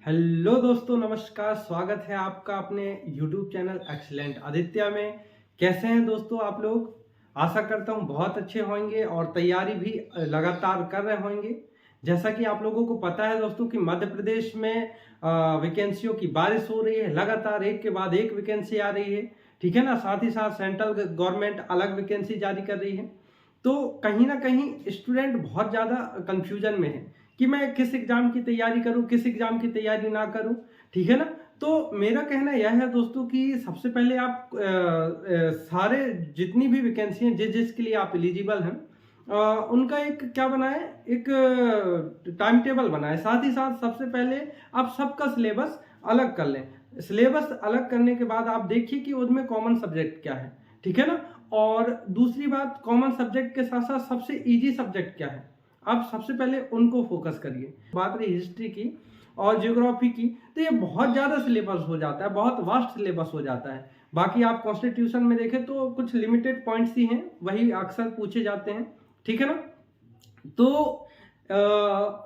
Hello दोस्तों, नमस्कार। स्वागत है आपका अपने YouTube चैनल एक्सीलेंट आदित्य में। कैसे हैं दोस्तों आप लोग? आशा करता हूं बहुत अच्छे होंगे और तैयारी भी लगातार कर रहे होंगे। जैसा कि आप लोगों को पता है दोस्तों कि मध्य प्रदेश में वैकेंसियों की बारिश हो रही है। लगातार एक के बाद एक वैकेंसी आ रही है, ठीक है ना। साथ ही साथ सेंट्रल गवर्नमेंट अलग वैकेंसी जारी कर रही है। तो कहीं ना कहीं स्टूडेंट बहुत ज़्यादा कंफ्यूजन में है कि मैं किस एग्जाम की तैयारी करूं, किस एग्जाम की तैयारी ना करूं, ठीक है ना। तो मेरा कहना यह है दोस्तों कि सबसे पहले आप सारे जितनी भी वैकेंसी हैं जिसके लिए आप एलिजिबल हैं उनका एक क्या बनाए, एक टाइम टेबल बनाए। साथ ही साथ सबसे पहले आप सबका सिलेबस अलग कर लें। सिलेबस अलग करने के बाद आप देखिए कि उनमें कॉमन सब्जेक्ट क्या है, ठीक है ना। और दूसरी बात, कॉमन सब्जेक्ट के साथ साथ सबसे इजी सब्जेक्ट क्या है, आप सबसे पहले उनको फोकस करिए। बात रही हिस्ट्री की और ज्योग्राफी की, तो ये बहुत ज़्यादा सिलेबस हो जाता है, बहुत वास्ट सिलेबस हो जाता है। बाकी आप कॉन्स्टिट्यूशन में देखें तो कुछ लिमिटेड पॉइंट्स ही हैं, वही अक्सर पूछे जाते हैं, ठीक है ना। तो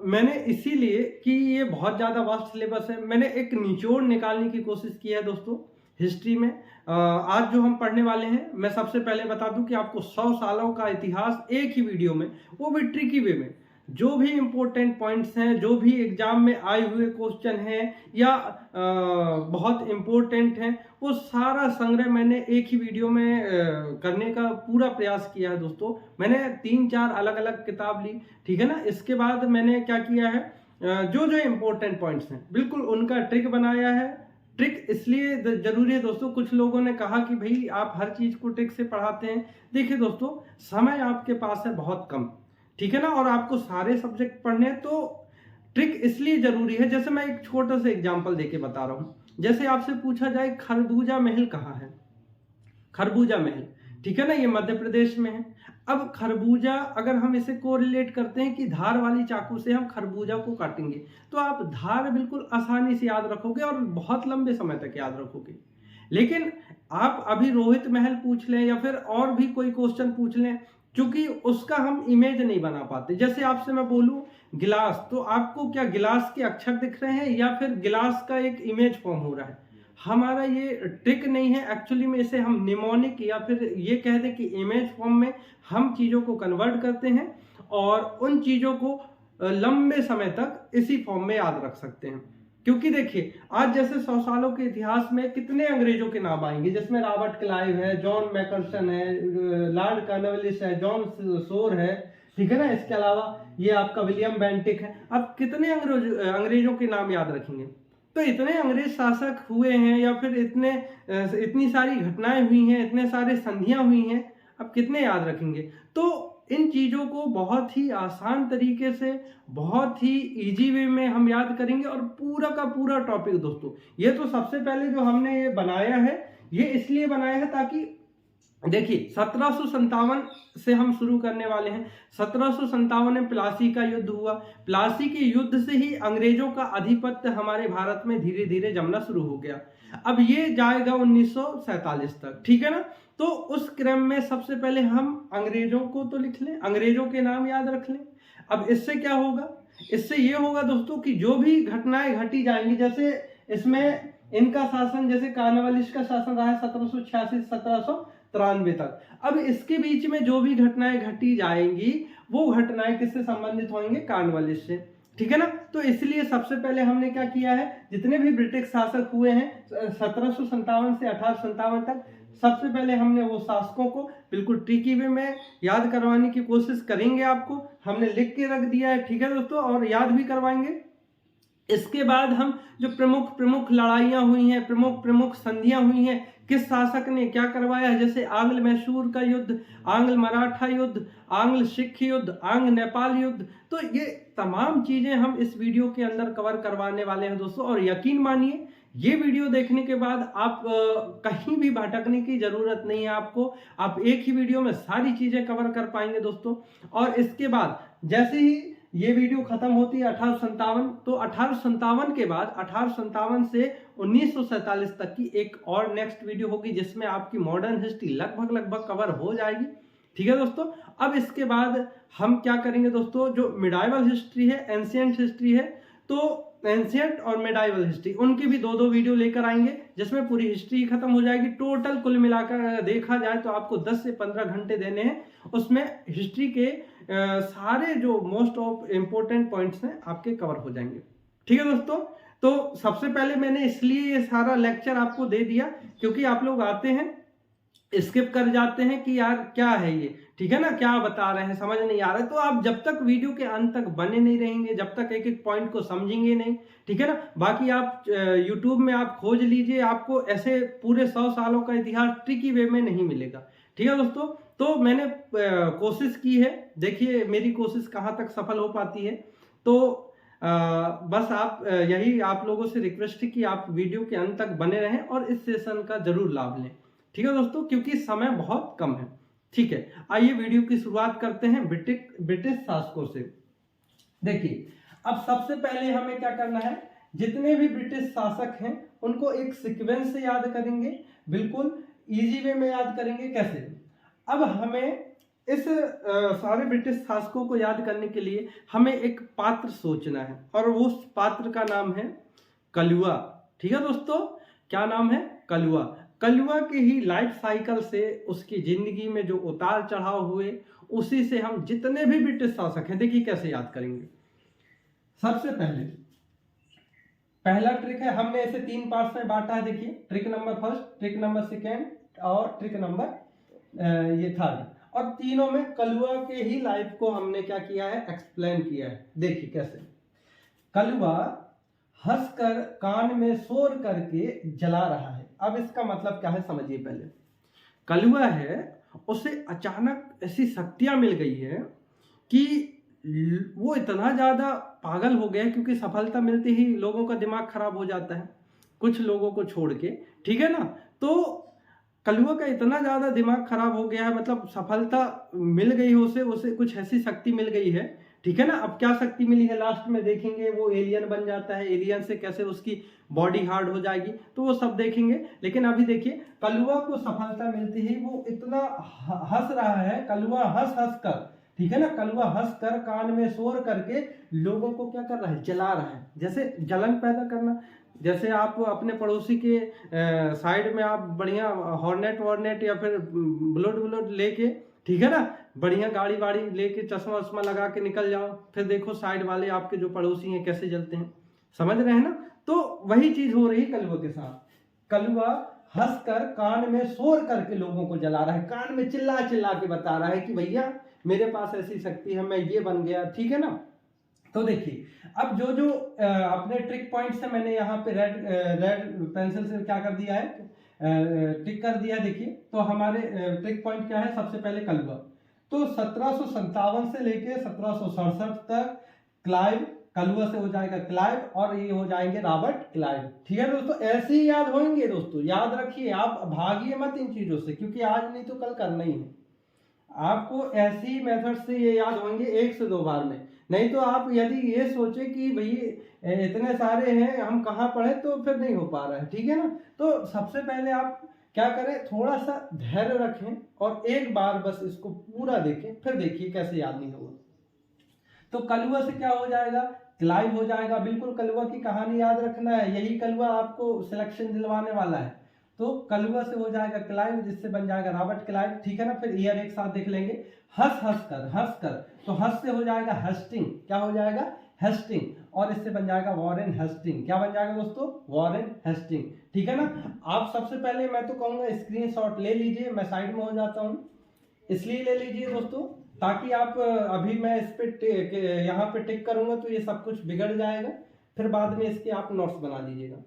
मैंने इसीलिए कि ये बहुत ज़्यादा वास्ट सिलेबस है, मैंने एक निचोड़ निकालने की कोशिश की है दोस्तों हिस्ट्री में। आज जो हम पढ़ने वाले हैं, मैं सबसे पहले बता दूं कि आपको 100 सालों का इतिहास एक ही वीडियो में, वो भी ट्रिकी वे में, जो भी इंपॉर्टेंट पॉइंट्स हैं, जो भी एग्जाम में आए हुए क्वेश्चन हैं या बहुत इंपॉर्टेंट हैं, वो सारा संग्रह मैंने एक ही वीडियो में करने का पूरा प्रयास किया है दोस्तों। मैंने 3-4 अलग अलग किताब ली, ठीक है ना। इसके बाद मैंने क्या किया है, जो जो इंपॉर्टेंट पॉइंट्स हैं बिल्कुल उनका ट्रिक बनाया है। ट्रिक इसलिए जरूरी है दोस्तों, कुछ लोगों ने कहा कि भाई आप हर चीज को ट्रिक से पढ़ाते हैं। देखिए दोस्तों, समय आपके पास है बहुत कम, ठीक है ना, और आपको सारे सब्जेक्ट पढ़ने हैं, तो ट्रिक इसलिए जरूरी है। जैसे मैं एक छोटा सा एग्जांपल देके बता रहा हूं। जैसे आपसे पूछा जाए खरबूजा महल कहाँ है, खरबूजा महल, ठीक है ना, ये मध्य प्रदेश में है। अब खरबूजा, अगर हम इसे कोरिलेट करते हैं कि धार वाली चाकू से हम खरबूजा को काटेंगे, तो आप धार बिल्कुल आसानी से याद रखोगे और बहुत लंबे समय तक याद रखोगे। लेकिन आप अभी रोहित महल पूछ लें या फिर और भी कोई क्वेश्चन पूछ लें, क्योंकि उसका हम इमेज नहीं बना पाते। जैसे आपसे मैं बोलूं गिलास, तो आपको क्या गिलास के अक्षर दिख रहे हैं या फिर गिलास का एक इमेज फॉर्म हो रहा है। हमारा ये ट्रिक नहीं है एक्चुअली में, इसे हम निमोनिक या फिर ये कह दें कि इमेज फॉर्म में हम चीज़ों को कन्वर्ट करते हैं और उन चीज़ों को लंबे समय तक इसी फॉर्म में याद रख सकते हैं। क्योंकि देखिए, आज जैसे 100 सालों के इतिहास में कितने अंग्रेजों के नाम आएंगे, जिसमें रॉबर्ट क्लाइव है, जॉन मैकर्सन है, लॉर्ड कॉर्नवालिस है, जॉन शोर है, ठीक है ना। इसके अलावा ये आपका विलियम बेंटिक है। अब कितने अंग्रेजों के नाम याद रखेंगे। तो इतने अंग्रेज शासक हुए हैं या फिर इतनी सारी घटनाएं हुई हैं, इतने सारे संधियां हुई हैं, अब कितने याद रखेंगे। तो इन चीज़ों को बहुत ही आसान तरीके से, बहुत ही इजी वे में हम याद करेंगे। और पूरा का पूरा टॉपिक दोस्तों, ये तो सबसे पहले जो हमने ये बनाया है, ये इसलिए बनाया है ताकि देखिए 1757 से हम शुरू करने वाले हैं। 1757 में प्लासी का युद्ध हुआ। प्लासी के युद्ध से ही अंग्रेजों का आधिपत्य हमारे भारत में धीरे धीरे जमना शुरू हो गया। अब ये जाएगा 1947 तक, ठीक है ना। तो उस क्रम में सबसे पहले हम अंग्रेजों को तो लिख लें, अंग्रेजों के नाम याद रख लें। अब इससे क्या होगा, इससे ये होगा दोस्तों कि जो भी घटनाएं घटी जाएंगी, जैसे इसमें इनका शासन, जैसे कॉर्नवालिस का शासन रहा है 1786 से 1793 तक। अब इसके बीच में जो भी घटनाएं घटी जाएंगी, वो घटनाएं किससे संबंधित होंगे, कॉर्नवालिस से, ठीक है ना। तो इसलिए सबसे पहले हमने क्या किया है, जितने भी ब्रिटिश शासक हुए हैं 1757 से 1857 तक, सबसे पहले हमने वो शासकों को बिल्कुल ट्रिकी वे में याद करवाने की कोशिश करेंगे। आपको हमने लिख के रख दिया है, ठीक है दोस्तों, और याद भी करवाएंगे। इसके बाद हम जो प्रमुख प्रमुख लड़ाइयां हुई हैं, प्रमुख प्रमुख संधियां हुई हैं, किस शासक ने क्या करवाया है, जैसे आंग्ल मैसूर का युद्ध, आंग्ल मराठा युद्ध, आंग्ल सिख युद्ध, आंग्ल नेपाल युद्ध, तो ये तमाम चीजें हम इस वीडियो के अंदर कवर करवाने वाले हैं दोस्तों। और यकीन मानिए, ये वीडियो देखने के बाद आप कहीं भी भटकने की जरूरत नहीं है आपको। आप एक ही वीडियो में सारी चीजें कवर कर पाएंगे दोस्तों। और इसके बाद जैसे ही ये वीडियो खत्म होती है 1857, तो 1857 के बाद 1857 से 1947 तक की एक और नेक्स्ट वीडियो होगी, जिसमें आपकी मॉडर्न हिस्ट्री लगभग लगभग कवर हो जाएगी, ठीक है दोस्तों। अब इसके बाद हम क्या करेंगे दोस्तों, जो मिडाइवल हिस्ट्री है, एंशिएंट हिस्ट्री है, तो एंशिएंट और मेडाइवल हिस्ट्री, उनकी भी 2-2 वीडियो लेकर आएंगे जिसमें पूरी हिस्ट्री खत्म हो जाएगी। टोटल कुल मिलाकर देखा जाए तो आपको 10 से 15 घंटे देने हैं, उसमें हिस्ट्री के सारे जो मोस्ट ऑफ इम्पोर्टेंट पॉइंट्स हैं आपके कवर हो जाएंगे। ठीक है दोस्तों, तो सबसे पहले मैंने इसलिए ये सारा लेक्चर आपको दे दिया क्योंकि आप लोग आते हैं स्किप कर जाते हैं कि यार क्या है ये, ठीक है ना, क्या बता रहे हैं, समझ नहीं आ रहा है। तो आप जब तक वीडियो के अंत तक बने नहीं रहेंगे, जब तक एक एक पॉइंट को समझेंगे नहीं, ठीक है ना। बाकी आप यूट्यूब में आप खोज लीजिए, आपको ऐसे पूरे 100 सालों का इतिहास ट्रिकी वे में नहीं मिलेगा। ठीक है दोस्तों, तो मैंने कोशिश की है, देखिए मेरी कोशिश कहाँ तक सफल हो पाती है। तो बस आप यही आप लोगों से रिक्वेस्ट है कि आप वीडियो के अंत तक बने रहें और इस सेशन का जरूर लाभ लें। ठीक है दोस्तों, क्योंकि समय बहुत कम है। ठीक है, आइए वीडियो की शुरुआत करते हैं ब्रिटिश शासकों से। देखिए, अब सबसे पहले हमें क्या करना है, जितने भी ब्रिटिश शासक हैं उनको एक सीक्वेंस से याद करेंगे, बिल्कुल इजी वे में याद करेंगे। कैसे? अब हमें इस सारे ब्रिटिश शासकों को याद करने के लिए हमें एक पात्र सोचना है और उस पात्र का नाम है कलुआ। ठीक है दोस्तों, क्या नाम है? कलुआ। कलुआ के ही लाइफ साइकिल से, उसकी जिंदगी में जो उतार चढ़ाव हुए, उसी से हम जितने भी ब्रिटिश शासक हैं, देखिए कैसे याद करेंगे। सबसे पहला ट्रिक है, हमने इसे 3 पार्ट्स में बांटा है। देखिए, trick number first, trick number second और ट्रिक नंबर ये थर्ड, और तीनों में कलुआ के ही लाइफ को हमने क्या किया है, एक्सप्लेन किया है। देखिए कैसे। कलुआ हंसकर कान में शोर करके जला रहा है। अब इसका मतलब क्या है समझिए पहले। कलुआ है, उसे अचानक ऐसी शक्तियां मिल गई है कि वो इतना ज्यादा पागल हो गया, क्योंकि सफलता मिलते ही लोगों का दिमाग खराब हो जाता है, कुछ लोगों को छोड़ के, ठीक है ना। तो कलुआ का इतना ज्यादा दिमाग खराब हो गया है, मतलब सफलता मिल गई है उसे कुछ ऐसी शक्ति मिल गई है, ठीक है ना। अब क्या शक्ति मिली है लास्ट में देखेंगे, वो एलियन बन जाता है, एलियन से कैसे उसकी बॉडी हार्ड हो जाएगी, तो वो सब देखेंगे। लेकिन अभी देखिए, कलुआ को सफलता मिलती ही वो इतना हंस रहा है, कलुआ हंस कर, ठीक है ना, कलुआ हंस कर कान में शोर करके लोगों को क्या कर रहा है, जला रहा है। जैसे जलन पैदा करना, जैसे आप अपने पड़ोसी के साइड में आप बढ़िया हॉर्नेट या फिर बुलेट लेके, ठीक है ना, बढ़िया गाड़ी वाड़ी लेके चश्मा वश्मा लगा के निकल जाओ, फिर देखो साइड वाले आपके जो पड़ोसी हैं कैसे जलते हैं, समझ रहे हैं ना। तो वही चीज हो रही है कलुआ के साथ। कलुआ हंसकर कान में शोर करके लोगों को जला रहा है, कान में चिल्ला चिल्ला के बता रहा है कि भैया मेरे पास ऐसी शक्ति है, मैं ये बन गया, ठीक है ना। तो देखिए, अब जो अपने ट्रिक पॉइंट्स है, मैंने यहाँ पे रेड पेंसिल से क्या कर दिया है, टिक कर दिया। देखिए, तो हमारे ट्रिक पॉइंट क्या है, सबसे पहले कलुआ। तो 1757 से लेके 1767 तक क्लाइव, कलुआ से हो जाएगा क्लाइव, और ये हो जाएंगे रॉबर्ट क्लाइव। ठीक है दोस्तों, ऐसे ही याद होंगे दोस्तों, याद रखिए, आप भागिए मत इन चीजों से, क्योंकि आज नहीं तो कल करना ही है आपको। ऐसी मेथड से ये याद होंगे 1 से 2 बार में। नहीं तो आप यदि ये सोचे कि भाई इतने सारे हैं, हम कहाँ पढ़े, तो फिर नहीं हो पा रहा है, ठीक है ना। तो सबसे पहले आप क्या करें, थोड़ा सा धैर्य रखें और एक बार बस इसको पूरा देखें, फिर देखिए कैसे याद नहीं होगा। तो कलुआ से क्या हो जाएगा, क्लाइव हो जाएगा। बिल्कुल कलुआ की कहानी याद रखना है, यही कलुआ आपको सिलेक्शन दिलवाने वाला है। तो कलुआ से हो जाएगा क्लाइव, जिससे बन जाएगा रॉबर्ट क्लाइव, ठीक है ना। फिर ईयर एक साथ देख लेंगे, हंस कर, तो हंस से हो जाएगा हेस्टिंग, क्या हो जाएगा, हेस्टिंग, और इससे बन जाएगा वॉरेन हेस्टिंग। क्या बन जाएगा दोस्तों, वॉरेन हेस्टिंग, ठीक है ना। आप सबसे पहले मैं तो कहूंगा स्क्रीनशॉट ले लीजिए, मैं साइड में हो जाता हूं, इसलिए ले लीजिए दोस्तों, ताकि आप अभी मैं इस पे यहाँ पे टिक करूंगा तो ये सब कुछ बिगड़ जाएगा, फिर बाद में इसके आप नोट्स बना लीजिएगा,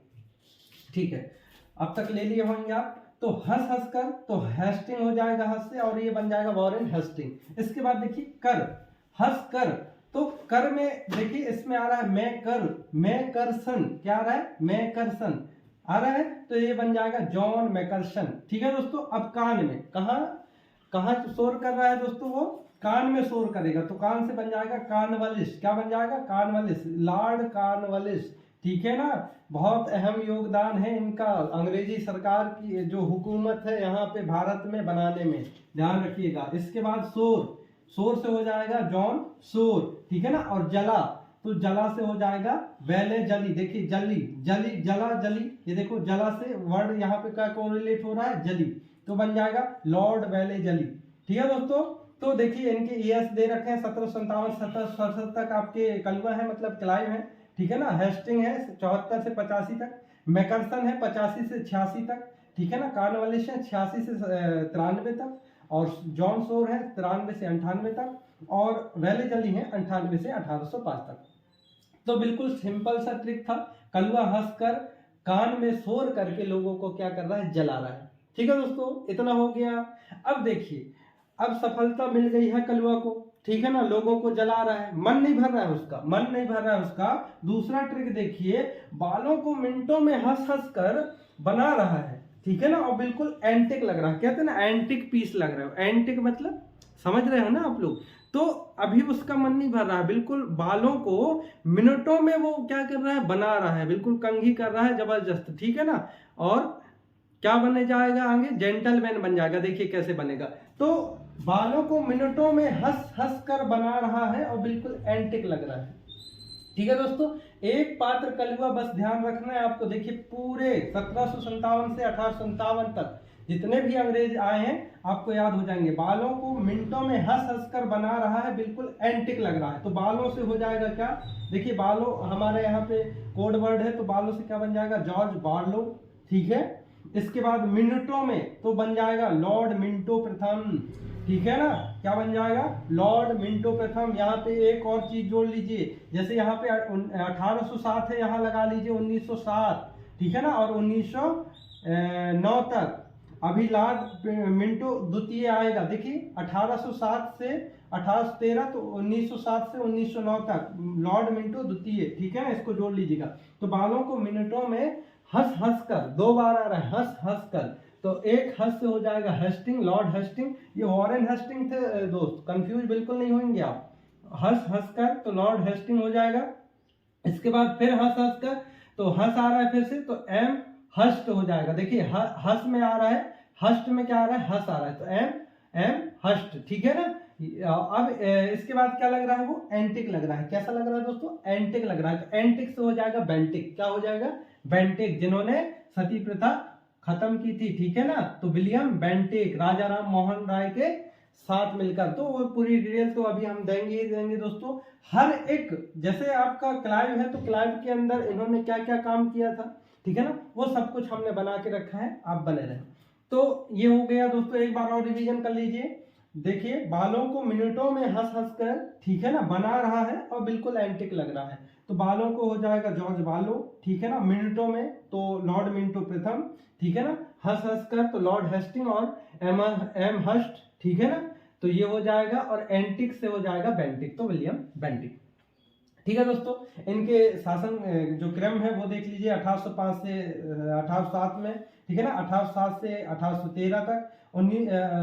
ठीक है। अब तक ले लिए होंगे आप। तो हंस कर, तो हेस्टिंग हो जाएगा हंस से, और ये बन जाएगा वॉरेन हेस्टिंग। इसके बाद देखिए कर, हंस कर, तो कर में देखिए इसमें आ रहा है मैं करसन, क्या आ रहा है, मैं करसन आ रहा है, तो ये बन जाएगा जॉन मैकरसन, ठीक है दोस्तों। अब कान में, कहाँ शोर कर रहा है दोस्तों, वो कान में शोर करेगा, तो कान से बन जाएगा कार्नवालिस, क्या बन जाएगा, कार्नवालिस, लॉर्ड कार्नवालिस, ठीक है ना। बहुत अहम योगदान है इनका अंग्रेजी सरकार की जो हुकूमत है यहाँ पे भारत में बनाने में, ध्यान रखिएगा। इसके बाद शोर से हो जाएगा जॉन शोर, ठीक है ना। और तो जला से हो जाएगा वेले जली। देखिए जली जली जला जली, ये देखो जला से वर्ड यहाँ पे क्या कोरिलेट हो रहा है, जली, तो बन जाएगा लॉर्ड वेले जली। ठीक है दोस्तों, तो देखिए इनके ईयर्स दे रखे हैं 1757 1767 तक आपके कलवा है, मतलब क्लाइव है। ठीक है ना, हेस्टिंग है 74 से 85 तक, मैकरसन है 85 से 86 तक। ठीक है ना, कार्नवालिस है 86 से 93 तक, और जॉन शोर है 93 से 98 तक, और वेले जली है 98 से 1805 तक। तो बिल्कुल सिंपल सा ट्रिक था, कलवा हंसकर कान में शोर करके लोगों को क्या कर रहा है, जला रहा है। ठीक है दोस्तों, इतना हो गया। अब देखिए, अब सफलता मिल गई है कलवा को, ठीक है ना, लोगों को जला रहा है, मन नहीं भर रहा है उसका, मन नहीं भर रहा है उसका। दूसरा ट्रिक देखिए, बालों को मिनटों में हंस हंस कर बना रहा है। ठीक है ना, और बिल्कुल एंटिक लग रहा है, कहते हैं ना एंटिक पीस लग रहा है। एंटिक मतलब समझ रहे हो ना आप लोग। तो अभी उसका मन नहीं भर रहा है, बिल्कुल बालों को मिनटों में वो क्या कर रहा है, बना रहा है, बिल्कुल कंघी कर रहा है जबरदस्त। ठीक है ना, और क्या बने जाएगा आगे, जेंटलमैन बन जाएगा। देखिए कैसे बनेगा, तो बालों को मिनटों में हंस हंस कर बना रहा है और बिल्कुल एंटिक लग रहा है। ठीक है दोस्तों, एक पात्र कलवा बस ध्यान रखना है आपको। देखिए पूरे 1757 से 1857 तक जितने भी अंग्रेज आए हैं आपको याद हो जाएंगे। बालों को मिनटों में हंस हंस कर बना रहा है, बिल्कुल एंटिक लग रहा है। तो बालों से हो जाएगा क्या, देखिए बालों हमारे यहाँ पे कोड वर्ड है, तो बालों से क्या बन जाएगा, जॉर्ज बार्लो। ठीक है, इसके बाद मिनटों में तो बन जाएगा लॉर्ड मिंटो प्रथम। ठीक है ना, क्या बन जाएगा, लॉर्ड मिंटो प्रथम। यहाँ पे एक और चीज जोड़ लीजिए, जैसे यहाँ पे 1807 है, यहाँ लगा लीजिए 1907। ठीक है ना, और 1909 तक अभी लॉर्ड मिंटो द्वितीय आएगा। देखिए 1807 से 1813, तो 1907 से 1909 तक लॉर्ड मिंटो द्वितीय। ठीक है ना, इसको जोड़ लीजिएगा। तो बालों को मिनटों में हंस हंस कर, दो बार आ रहा है हंस हंस कर, तो एक हंस से हो जाएगा हेस्टिंग, लॉर्ड हेस्टिंग। ये वॉरेन हेस्टिंग थे दोस्त, कंफ्यूज बिल्कुल नहीं होंगे आप। हंस हंस कर तो लॉर्ड हेस्टिंग हो जाएगा। इसके बाद फिर हंस हंस कर, तो हंस आ रहा है फिर से, तो एम हस्ट हो जाएगा। देखिए हंस में आ रहा है, हस्ट में क्या आ रहा है, हंस आ रहा है, तो एम एम हस्ट। ठीक है ना, अब इसके बाद क्या लग रहा है, वो एंटिक लग रहा है। कैसा लग रहा है दोस्तों, एंटिक लग रहा है। तो एंटिक से हो जाएगा बेंटिक। क्या हो जाएगा, बेंटिक, जिन्होंने सती प्रथा खत्म की थी। ठीक है ना, तो विलियम बेंटिक, राजा राम मोहन राय के साथ मिलकर। तो वो पूरी डिटेल तो अभी हम देंगे ही देंगे दोस्तों। हर एक, जैसे आपका क्लाइव है, तो क्लाइव के अंदर इन्होंने क्या क्या काम किया था, ठीक है ना, वो सब कुछ हमने बना के रखा है, आप बने रहें। तो ये हो गया दोस्तों, एक बार और रिवीजन कर लीजिए। देखिए बालों को मिनटों में हंस हंस कर, ठीक है ना, बना रहा है और बिल्कुल एंटिक लग रहा है। तो बालों को हो जाएगा जॉर्ज बालो। ठीक है ना, मिनटों में तो लॉर्ड मिंटो प्रथम। ठीक है ना, हंस हंस कर तो लॉर्ड हेस्टिंग और एम हस्ट। ठीक है ना, तो ये हो जाएगा, और एंटिक से हो जाएगा बेंटिक, तो विलियम बेंटिक। ठीक है दोस्तों, इनके शासन जो क्रम है वो देख लीजिए, 1805 से 1807 में। ठीक है ना, 1807 से 1813 तक।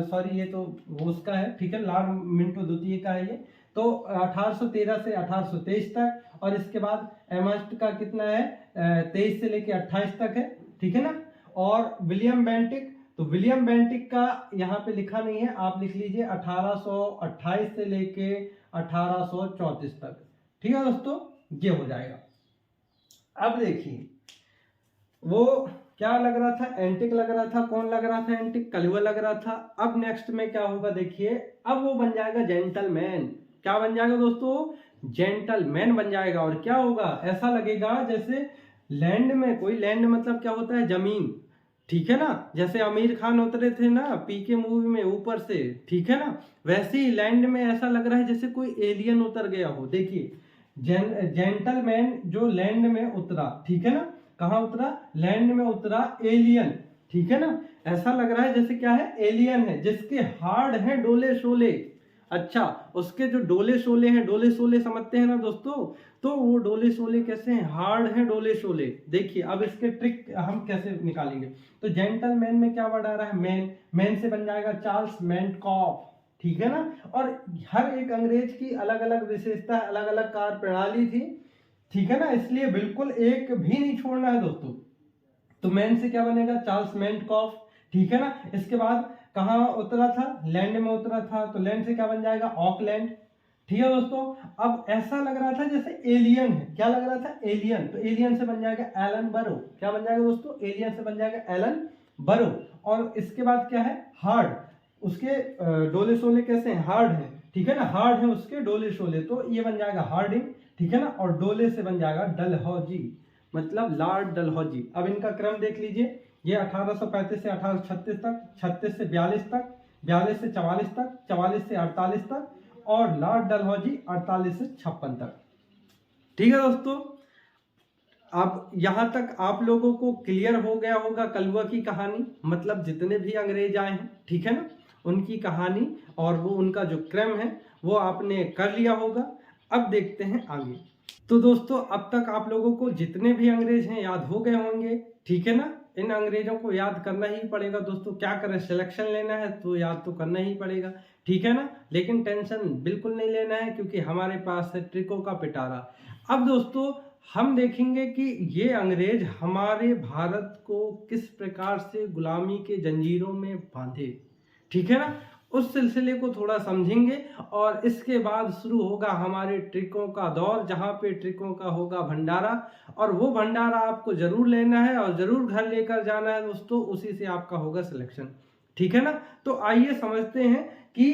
सॉरी, ये तो उसका है। ठीक है, लॉर्ड मिंटो द्वितीय का है ये। तो 1813 से 1823 तक, और इसके बाद एमस्ट का कितना है, 23 से लेके 28 तक है। ठीक है ना, और विलियम बेंटिक, तो विलियम बेंटिक का यहाँ पे लिखा नहीं है, आप लिख लीजिए 1828 से लेके 1834 तक। ठीक है दोस्तों, ये हो जाएगा। अब देखिए, वो क्या लग रहा था, एंटिक लग रहा था। कौन लग रहा था एंटिक, कलवा लग रहा था। अब नेक्स्ट में क्या होगा देखिए, अब वो बन जाएगा जेंटलमैन। क्या बन जाएगा दोस्तों, जेंटलमैन बन जाएगा। और क्या होगा, ऐसा लगेगा जैसे लैंड में, कोई लैंड मतलब क्या होता है, जमीन। ठीक है ना, जैसे आमिर खान उतरे थे ना पीके मूवी में ऊपर से, ठीक है ना, वैसे ही लैंड में ऐसा लग रहा है जैसे कोई एलियन उतर गया हो। देखिए जेंटलमैन जो लैंड में उतरा, ठीक है ना, कहाँ उतरा, लैंड में उतरा, एलियन। ठीक है ना, ऐसा लग रहा है जैसे क्या है, एलियन है, जिसके हार्ड हैं डोले शोले। अच्छा, उसके जो डोले शोले हैं, डोले शोले समझते हैं ना दोस्तों, तो वो डोले शोले कैसे हैं, हार्ड हैं डोले शोले। देखिए अब इसके ट्रिक हम कैसे निकालेंगे। तो जेंटलमैन में क्या वर्ड आ रहा है, मैन। मैन से बन जाएगा चार्ल्स मेंटकॉफ। ठीक है ना, और हर एक अंग्रेज की अलग अलग विशेषता, अलग अलग कार्य प्रणाली थी। ठीक है ना, इसलिए बिल्कुल एक भी नहीं छोड़ना है दोस्तों। तो मैन से क्या बनेगा, चार्ल्स मेंटकॉफ। ठीक है ना, इसके बाद कहाँ उतरा था, लैंड में उतरा था, तो लैंड से क्या बन जाएगा, ऑकलैंड। ठीक है दोस्तों। अब ऐसा लग रहा था जैसे एलियन है, क्या लग रहा था, एलियन, तो एलियन से बन जाएगा एलन बरो। क्या बन जाएगा दोस्तों, एलियन से बन जाएगा एलन बरो। और इसके बाद क्या है, हार्ड, उसके डोले शोले कैसे हैं, हार्ड है, ठीक है ना, हार्ड है उसके डोले शोले, तो ये बन जाएगा हार्डिंग, ठीक है ना। और डोले से बन जाएगा डलहौजी, मतलब लॉर्ड डलहौजी। अब इनका क्रम देख लीजिए, ये 1835 से 1836 तक, 36 से 42 तक, 42 से 44 तक, 44 से 48 तक, और लॉर्ड डलहौजी 48 से 56 तक। ठीक है दोस्तों, अब यहां तक आप लोगों को क्लियर हो गया होगा कलवा की कहानी, मतलब जितने भी अंग्रेज आए हैं, ठीक है ना, उनकी कहानी और वो उनका जो क्रम है वो आपने कर लिया होगा। अब देखते हैं आगे। तो दोस्तों अब तक आप लोगों को जितने भी अंग्रेज हैं याद हो गए होंगे, ठीक है ना। इन अंग्रेजों को याद करना ही पड़ेगा दोस्तों, क्या करें, सिलेक्शन लेना है तो याद तो करना ही पड़ेगा, ठीक है ना। लेकिन टेंशन बिल्कुल नहीं लेना है क्योंकि हमारे पास है ट्रिकों का पिटारा। अब दोस्तों हम देखेंगे कि ये अंग्रेज हमारे भारत को किस प्रकार से गुलामी के जंजीरों में बांधे, ठीक है ना, उस सिलसिले को थोड़ा समझेंगे। और इसके बाद शुरू होगा हमारे ट्रिकों का दौर, जहां पे ट्रिकों का होगा भंडारा, और वो भंडारा आपको जरूर लेना है और जरूर घर लेकर जाना है दोस्तों, उसी से आपका होगा सिलेक्शन, ठीक है ना। तो आइए समझते हैं कि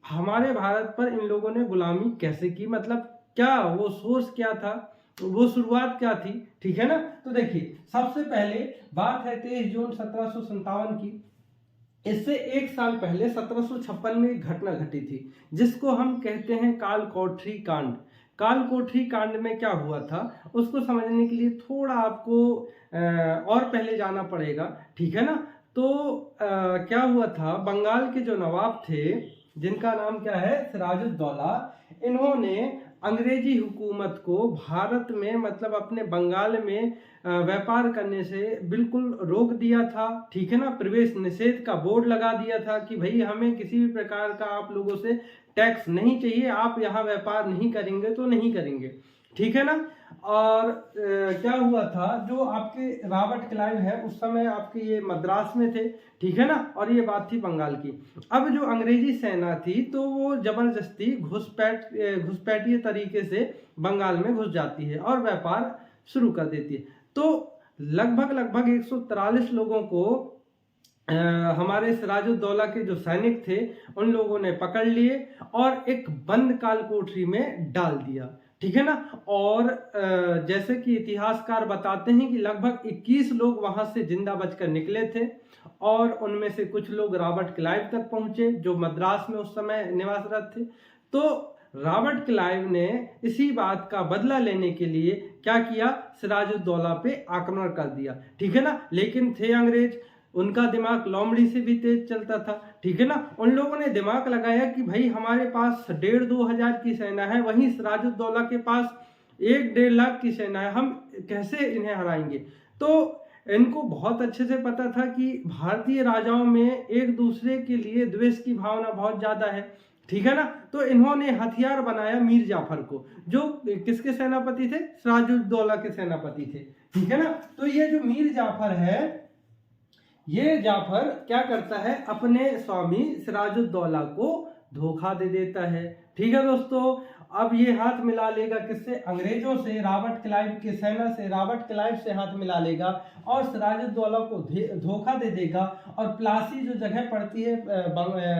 हमारे भारत पर इन लोगों ने गुलामी कैसे की, मतलब क्या वो सोर्स क्या था, वो शुरुआत क्या थी, ठीक है ना। तो देखिए सबसे पहले बात है 23 जून 1757 की। इससे एक साल पहले 1756 में एक घटना घटी थी जिसको हम कहते हैं कालकोठरी कांड। कालकोठरी कांड में क्या हुआ था उसको समझने के लिए थोड़ा आपको और पहले जाना पड़ेगा, ठीक है ना। तो क्या हुआ था, बंगाल के जो नवाब थे जिनका नाम क्या है, सिराजुद्दौला, इन्होंने अंग्रेजी हुकूमत को भारत में, मतलब अपने बंगाल में व्यापार करने से बिल्कुल रोक दिया था, ठीक है ना। प्रवेश निषेध का बोर्ड लगा दिया था कि भाई हमें किसी भी प्रकार का आप लोगों से टैक्स नहीं चाहिए, आप यहाँ व्यापार नहीं करेंगे तो नहीं करेंगे, ठीक है ना। और क्या हुआ था, जो आपके रॉबर्ट क्लाइव है उस समय आपके ये मद्रास में थे, ठीक है ना, और ये बात थी बंगाल की। अब जो अंग्रेजी सेना थी तो वो जबरदस्ती घुसपैठिए तरीके से बंगाल में घुस जाती है और व्यापार शुरू कर देती है। तो लगभग 143 लोगों को हमारे सिराजुद्दौला के जो सैनिक थे उन लोगों ने पकड़ लिए और एक बंद काल कोठरी में डाल दिया, ठीक है ना। और जैसे कि इतिहासकार बताते हैं कि लगभग 21 लोग वहां से जिंदा बचकर निकले थे और उनमें से कुछ लोग रॉबर्ट क्लाइव तक पहुंचे जो मद्रास में उस समय निवासरत थे। तो रॉबर्ट क्लाइव ने इसी बात का बदला लेने के लिए क्या किया, सिराजुद्दौला पे आक्रमण कर दिया, ठीक है ना। लेकिन थे अंग्रेज, उनका दिमाग लोमड़ी से भी तेज चलता था, ठीक है ना। उन लोगों ने दिमाग लगाया कि भाई हमारे पास 1,500-2 हजार की सेना है, वहीं सिराजुद्दौला के पास 1-1.5 लाख की सेना है, हम कैसे इन्हें हराएंगे। तो इनको बहुत अच्छे से पता था कि भारतीय राजाओं में एक दूसरे के लिए द्वेष की भावना बहुत ज्यादा है, ठीक है ना। तो इन्होंने हथियार बनाया मीर जाफर को, जो किसके सेनापति थे, सिराजुद्दौला के सेनापति थे, ठीक है ना। तो ये जो मीर जाफर है, ये जाफर क्या करता है, अपने स्वामी सिराजुद्दौला को धोखा दे देता है, ठीक है दोस्तों। अब ये हाथ मिला लेगा किससे, अंग्रेजों से, रॉबर्ट क्लाइव की सेना से, रॉबर्ट क्लाइव से हाथ मिला लेगा और सिराजुद्दौला को धोखा दे देगा। और प्लासी जो जगह पड़ती है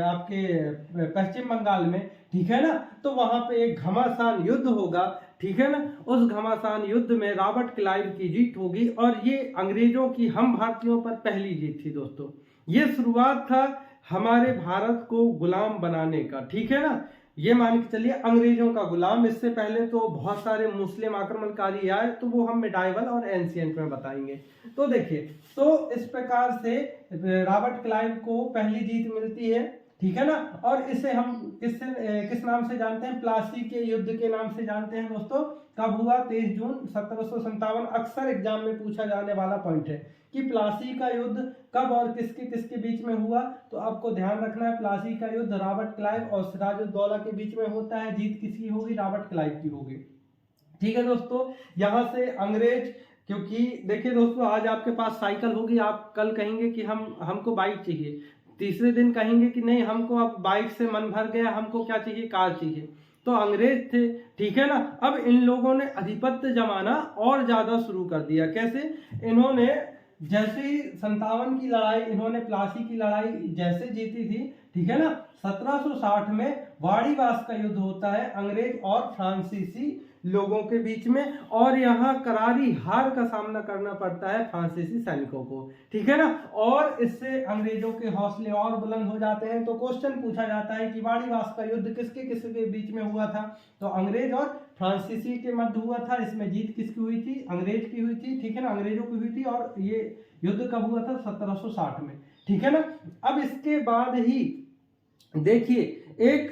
आपके पश्चिम बंगाल में, ठीक है ना, तो वहां पे एक घमासान युद्ध होगा, ठीक है ना। उस घमासान युद्ध में रॉबर्ट क्लाइव की जीत होगी और ये अंग्रेजों की हम भारतीयों पर पहली जीत थी दोस्तों। ये शुरुआत था हमारे भारत को गुलाम बनाने का, ठीक है ना। ये मान के चलिए अंग्रेजों का गुलाम। इससे पहले तो बहुत सारे मुस्लिम आक्रमणकारी आए, तो वो हम मिडाइवल और एंशिएंट में बताएंगे। तो देखिए, तो इस प्रकार से रॉबर्ट क्लाइव को पहली जीत मिलती है, ठीक है ना। और इसे हम किस नाम से जानते हैं, प्लासी के युद्ध के नाम से जानते हैं दोस्तों। कब हुआ, 23 जून 1757। अक्सर एग्जाम में पूछा जाने वाला पॉइंट है कि प्लासी का युद्ध कब और किसके किसके बीच में हुआ। तो आपको ध्यान रखना है, प्लासी का युद्ध रॉबर्ट क्लाइव और सिराजुद्दौला के बीच में होता है। जीत किसकी होगी, रॉबर्ट क्लाइव की होगी, ठीक है दोस्तों। यहां से अंग्रेज, क्योंकि देखिए दोस्तों आज आपके पास साइकिल होगी, आप कल कहेंगे कि हमको बाइक चाहिए, तीसरे दिन कहेंगे कि नहीं हमको अब बाइक से मन भर गया, हमको क्या चाहिए, कार चाहिए। तो अंग्रेज थे, ठीक है ना। अब इन लोगों ने आधिपत्य जमाना और ज्यादा शुरू कर दिया। कैसे? इन्होंने जैसे ही 57 की लड़ाई, इन्होंने प्लासी की लड़ाई जैसे जीती थी, ठीक है ना, 1760 में वाड़ीवास का युद्ध होता है अंग्रेज और फ्रांसीसी लोगों के बीच में, और यहाँ करारी हार का सामना करना पड़ता है फ्रांसीसी सैनिकों को, ठीक है ना। और इससे अंग्रेजों के हौसले और बुलंद हो जाते हैं। तो क्वेश्चन पूछा जाता है कि वाड़ीवास का युद्ध किसके किसके बीच में हुआ था? तो अंग्रेज और फ्रांसीसी के मध्य हुआ था। इसमें जीत किसकी हुई थी? अंग्रेज की हुई थी, ठीक है ना, अंग्रेजों की हुई थी। और ये युद्ध कब हुआ था? 1760 में, ठीक है ना। अब इसके बाद ही देखिए एक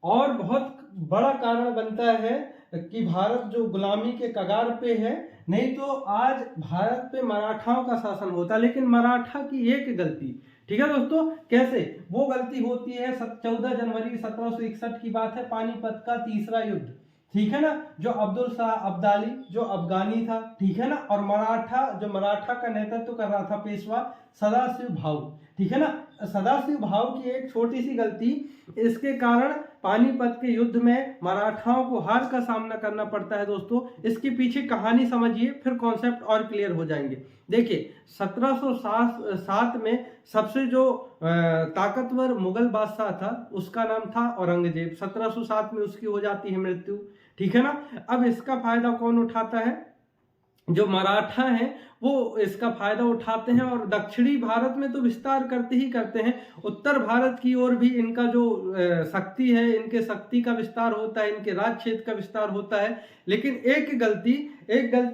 और बहुत बड़ा कारण बनता है कि भारत जो गुलामी के कगार पे है, नहीं तो आज भारत पे मराठाओं का शासन होता। लेकिन मराठा की एक गलती, ठीक है दोस्तों, कैसे? वो गलती होती है 14 जनवरी 1761 की बात है, पानीपत का तीसरा युद्ध, ठीक है ना, जो अब्दुल शाह अब्दाली जो अफगानी था, ठीक है ना, और मराठा का नेतृत्व कर रहा था पेशवा सदाशिव भाऊ, ठीक है ना। सदाशिव भाऊ की एक छोटी सी गलती, इसके कारण पानीपत के युद्ध में मराठाओं को हार का सामना करना पड़ता है। दोस्तों इसके पीछे कहानी समझिए, फिर कॉन्सेप्ट और क्लियर हो जाएंगे। देखिए 1707 में सबसे जो ताकतवर मुगल बादशाह था उसका नाम था औरंगजेब। 1707 में उसकी हो जाती है मृत्यु, ठीक है ना। अब इसका फायदा कौन उठाता है? जो मराठा हैं वो इसका फायदा उठाते हैं, और दक्षिणी भारत में तो विस्तार करते ही करते हैं, उत्तर भारत की ओर भी इनका जो शक्ति है, इनके शक्ति का विस्तार होता है, इनके राज क्षेत्र का विस्तार होता है। लेकिन एक गलती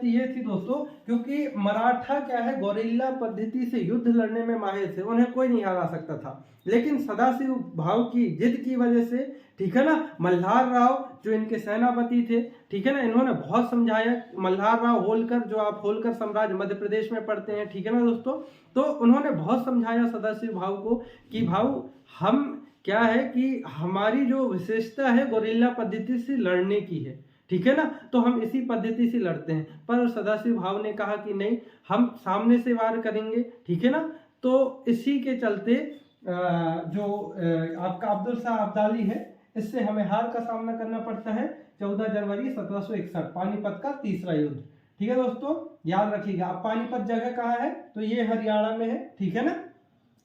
ये थी दोस्तों, क्योंकि मराठा क्या है, गोरिल्ला पद्धति से युद्ध लड़ने में माहिर थे, उन्हें कोई नहीं हरा सकता था। लेकिन सदाशिव भाऊ की जिद की वजह से, ठीक है ना, मल्हार राव जो इनके सेनापति थे, ठीक है ना, इन्होंने बहुत समझाया। मल्हार राव होलकर, जो आप होलकर साम्राज्य मध्य प्रदेश में पढ़ते हैं, ठीक है ना दोस्तों, तो उन्होंने बहुत समझाया सदाशिव भाऊ को कि भाऊ हम क्या है कि हमारी जो विशेषता है गोरिल्ला पद्धति से लड़ने की है, ठीक है ना, तो हम इसी पद्धति से लड़ते हैं। पर सदाशिव भाऊ ने कहा कि नहीं, हम सामने से वार करेंगे, ठीक है ना। तो इसी के चलते जो आपका अब्दुल शाह अब्दाली है, इससे हमें हार का सामना करना पड़ता है 14 जनवरी 1761, पानीपत का तीसरा युद्ध, ठीक है दोस्तों, याद रखिएगा। अब पानीपत जगह कहाँ है? तो ये हरियाणा में है, ठीक है ना,